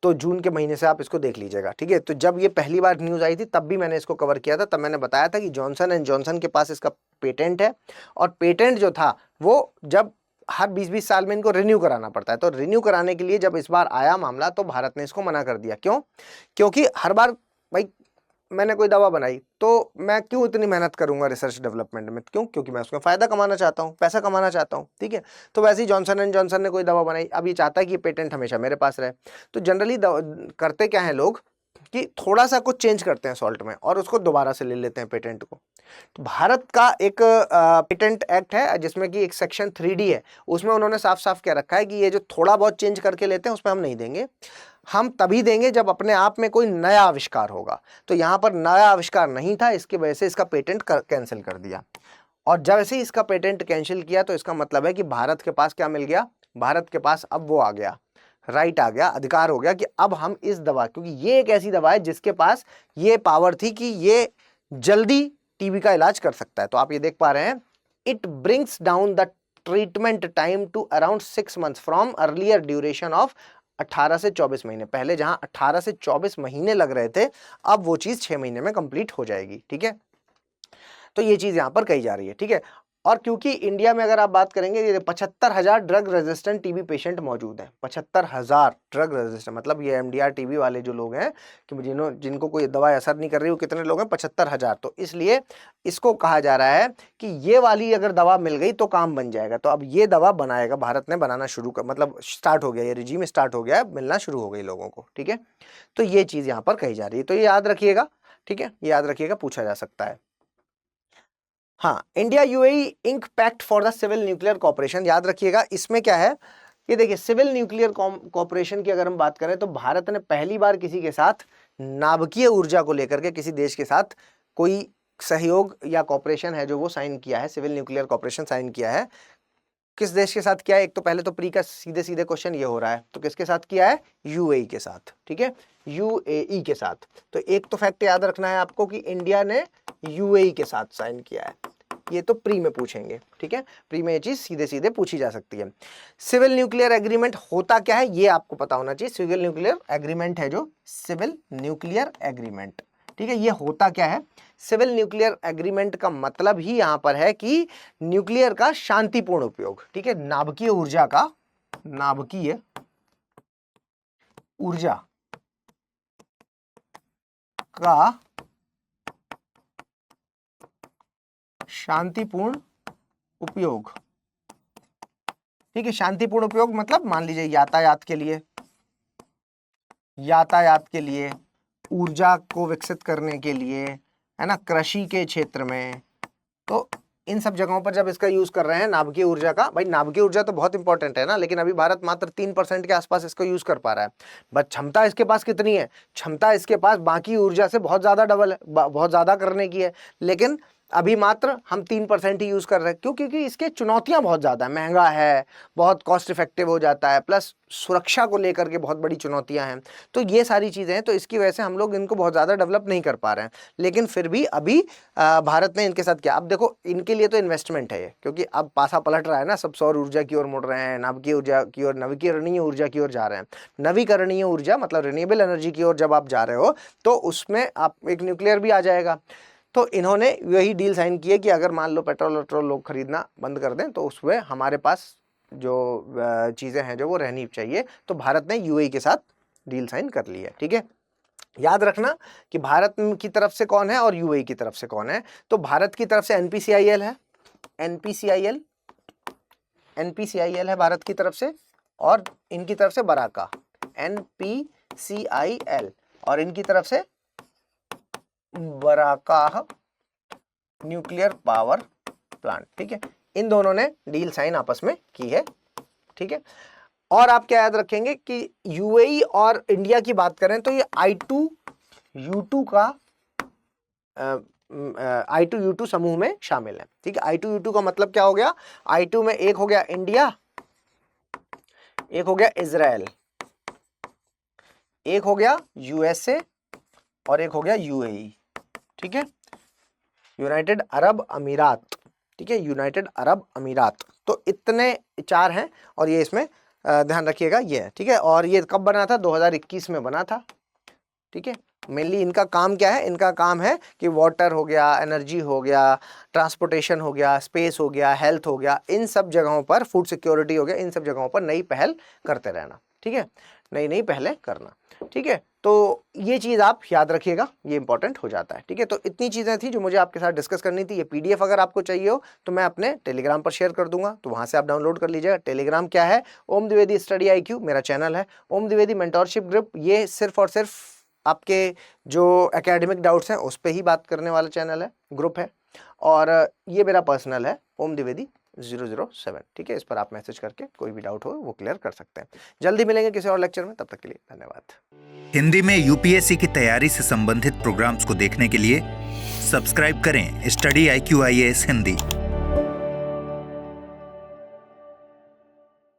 Speaker 2: तो जून के महीने से आप इसको देख लीजिएगा, ठीक है। तो जब ये पहली बार न्यूज़ आई थी तब भी मैंने इसको कवर किया था। तब मैंने बताया था कि जॉनसन एंड जॉनसन के पास इसका पेटेंट है और पेटेंट जो था वो जब हर 20-20 साल में इनको रिन्यू कराना पड़ता है। तो रिन्यू कराने के लिए जब इस बार आया मामला तो भारत ने इसको मना कर दिया। क्यों? क्योंकि हर बार भाई मैंने कोई दवा बनाई तो मैं क्यों इतनी मेहनत करूंगा रिसर्च डेवलपमेंट में? क्यों? क्योंकि मैं उसमें फायदा कमाना चाहता हूँ, पैसा कमाना चाहता हूँ, ठीक है। तो वैसे ही जॉनसन एंड जॉनसन ने कोई दवा बनाई, अब ये चाहता है कि पेटेंट हमेशा मेरे पास रहे। तो जनरली करते क्या है लोग कि थोड़ा सा कुछ चेंज करते हैं सॉल्ट में और उसको दोबारा से ले लेते हैं पेटेंट को। तो भारत का एक पेटेंट एक्ट है जिसमें कि एक सेक्शन 3D है, उसमें उन्होंने साफ साफ कह रखा है कि ये जो थोड़ा बहुत चेंज करके लेते हैं उसमें हम नहीं देंगे, हम तभी देंगे जब अपने आप में कोई नया आविष्कार होगा। तो यहाँ पर नया आविष्कार नहीं था, इसकी वजह से इसका पेटेंट कैंसिल कर दिया। और जब ऐसे ही इसका पेटेंट कैंसिल किया तो इसका मतलब है कि भारत के पास क्या मिल गया? भारत के पास अब वो आ गया, राइट आ गया, अधिकार हो गया कि अब हम इस दवा, क्योंकि ये एक ऐसी दवा है जिसके पास ये पावर थी कि ये जल्दी टीबी का इलाज कर सकता है। तो आप ये देख पा रहे हैं, it brings down the treatment time to around 6 months from earlier duration of 18 से 24 महीने। पहले जहां 18 से 24 महीने लग रहे थे, अब वो चीज 6 महीने में कंप्लीट हो जाएगी, ठीक है। तो ये चीज यहां पर कही जा रही है, ठीक है। और क्योंकि इंडिया में अगर आप बात करेंगे, ये 75,000 ड्रग रेजिस्टेंट टीबी पेशेंट मौजूद हैं। 75,000 ड्रग रेजिस्टेंट, मतलब ये एमडीआर टीबी वाले जो लोग हैं कि जिनको कोई दवा असर नहीं कर रही, वो कितने लोग हैं? 75,000। तो इसलिए इसको कहा जा रहा है कि ये वाली अगर दवा मिल गई तो काम बन जाएगा। तो अब ये दवा बनाएगा, भारत ने बनाना शुरू कर, मतलब स्टार्ट हो गया, ये रिजीम स्टार्ट हो गया है, मिलना शुरू हो गई लोगों को, ठीक है। तो ये चीज यहाँ पर कही जा रही है, तो ये याद रखिएगा, ठीक है, ये याद रखिएगा, पूछा जा सकता है। हाँ, India UAE ink pact for the civil nuclear corporation, याद रखिएगा इसमें क्या है, ये देखिए सिविल न्यूक्लियर कॉर्पोरेशन की अगर हम बात करें तो भारत ने पहली बार किसी के साथ नाभिकीय ऊर्जा को लेकर के किसी देश के साथ कोई सहयोग या कॉर्पोरेशन है जो वो साइन किया है, सिविल न्यूक्लियर कॉर्पोरेशन साइन किया है। किस देश के साथ किया है? एक तो पहले तो प्री का सीधे सीधे क्वेश्चन ये हो रहा है, तो किसके साथ किया है? यूएई के साथ, ठीक है, यूएई के साथ। तो एक तो फैक्ट याद रखना है आपको कि इंडिया ने यूएई के साथ साइन किया है, ये तो प्री में पूछेंगे, ठीक है, प्री में ये चीज सीधे सीधे पूछी जा सकती है। सिविल न्यूक्लियर एग्रीमेंट होता क्या है ये आपको पता होना चाहिए। सिविल न्यूक्लियर एग्रीमेंट है जो सिविल न्यूक्लियर एग्रीमेंट, ठीक है, ये होता क्या है? सिविल न्यूक्लियर एग्रीमेंट का मतलब ही यहां पर है कि न्यूक्लियर का शांतिपूर्ण उपयोग, ठीक है, नाभिकीय ऊर्जा का, नाभिकीय ऊर्जा का शांतिपूर्ण उपयोग, ठीक है। शांतिपूर्ण उपयोग मतलब मान लीजिए यातायात के लिए, ऊर्जा को विकसित करने के लिए, है ना, कृषि के क्षेत्र में, तो इन सब जगहों पर जब इसका यूज कर रहे हैं नाभिकीय ऊर्जा का, भाई नाभिकीय ऊर्जा तो बहुत इंपॉर्टेंट है ना, लेकिन अभी भारत मात्र 3% के आसपास इसको यूज कर पा रहा है। बट क्षमता इसके पास कितनी है? क्षमता इसके पास बाकी ऊर्जा से बहुत ज्यादा डबल है, बहुत ज्यादा करने की है, लेकिन अभी मात्र हम 3% ही यूज कर रहे हैं। क्यों? क्योंकि इसके चुनौतियां बहुत ज्यादा है, महंगा है, बहुत कॉस्ट इफेक्टिव हो जाता है, प्लस सुरक्षा को लेकर के बहुत बड़ी चुनौतियां हैं। तो ये सारी चीजें हैं, तो इसकी वजह से हम लोग इनको बहुत ज्यादा डेवलप नहीं कर पा रहे हैं। लेकिन फिर भी अभी भारत ने इनके साथ किया। अब देखो इनके लिए तो इन्वेस्टमेंट है ये, क्योंकि अब पासा पलट रहा है ना, सब सौर ऊर्जा की ओर मुड़ रहे हैं, नाभिकीय ऊर्जा की ओर, नवीकरणीय ऊर्जा की ओर जा रहे हैं। नवीकरणीय ऊर्जा मतलब रिन्यूएबल एनर्जी की ओर जब आप जा रहे हो तो उसमें आप एक न्यूक्लियर भी आ जाएगा। तो इन्होंने वही डील साइन की है कि अगर मान लो पेट्रोल वेट्रोल लोग खरीदना बंद कर दें तो उसमें हमारे पास जो चीज़ें हैं जो वो रहनी चाहिए। तो भारत ने यूएई के साथ डील साइन कर ली है, ठीक है। याद रखना कि भारत की तरफ से कौन है और यूएई की तरफ से कौन है। तो भारत की तरफ से एनपीसीआईएल है, एनपीसीआईएल है भारत की तरफ से, और इनकी तरफ से बराका, एनपीसीआईएल, और इनकी तरफ से बराकाह न्यूक्लियर पावर प्लांट, ठीक है। इन दोनों ने डील साइन आपस में की है, ठीक है। और आप क्या याद रखेंगे कि यूएई और इंडिया की बात करें तो ये I2U2 का I2U2 समूह में शामिल है, ठीक है। I2U2 का मतलब क्या हो गया? I2 में एक हो गया इंडिया एक हो गया इजराइल, एक हो गया यूएसए और एक हो गया यूएई। ठीक है, यूनाइटेड अरब अमीरात। ठीक है, यूनाइटेड अरब अमीरात। तो इतने 4 हैं और ये इसमें ध्यान रखिएगा ये है। ठीक है, और ये कब बना था? 2021 में बना था। ठीक है, मेनली इनका काम क्या है? इनका काम है कि वाटर हो गया, एनर्जी हो गया, ट्रांसपोर्टेशन हो गया, स्पेस हो गया, हेल्थ हो गया, इन सब जगहों पर, फूड सिक्योरिटी हो गया, इन सब जगहों पर नई पहल करते रहना। ठीक है, नई नई पहलें करना। ठीक है, तो ये चीज़ आप याद रखिएगा, ये इंपॉर्टेंट हो जाता है। ठीक है, तो इतनी चीज़ें थी जो मुझे आपके साथ डिस्कस करनी थी। ये पीडीएफ अगर आपको चाहिए हो तो मैं अपने टेलीग्राम पर शेयर कर दूंगा, तो वहां से आप डाउनलोड कर लीजिएगा। टेलीग्राम क्या है? ओम द्विवेदी स्टडी IQ मेरा चैनल है। ओम द्विवेदी मेंटोरशिप ग्रुप, ये सिर्फ और सिर्फ आपके जो एकेडमिक डाउट्स हैं उस पर ही बात करने वाला चैनल है, ग्रुप है। और ये मेरा पर्सनल है, ओम द्विवेदी 007। ठीक है, इस पर आप मैसेज करके कोई भी डाउट हो वो क्लियर कर सकते हैं। जल्दी मिलेंगे किसी और लेक्चर में, तब तक के लिए धन्यवाद।
Speaker 1: हिंदी में यूपीएससी की तैयारी से संबंधित प्रोग्राम्स को देखने के लिए सब्सक्राइब करें स्टडी IQ IAS हिंदी।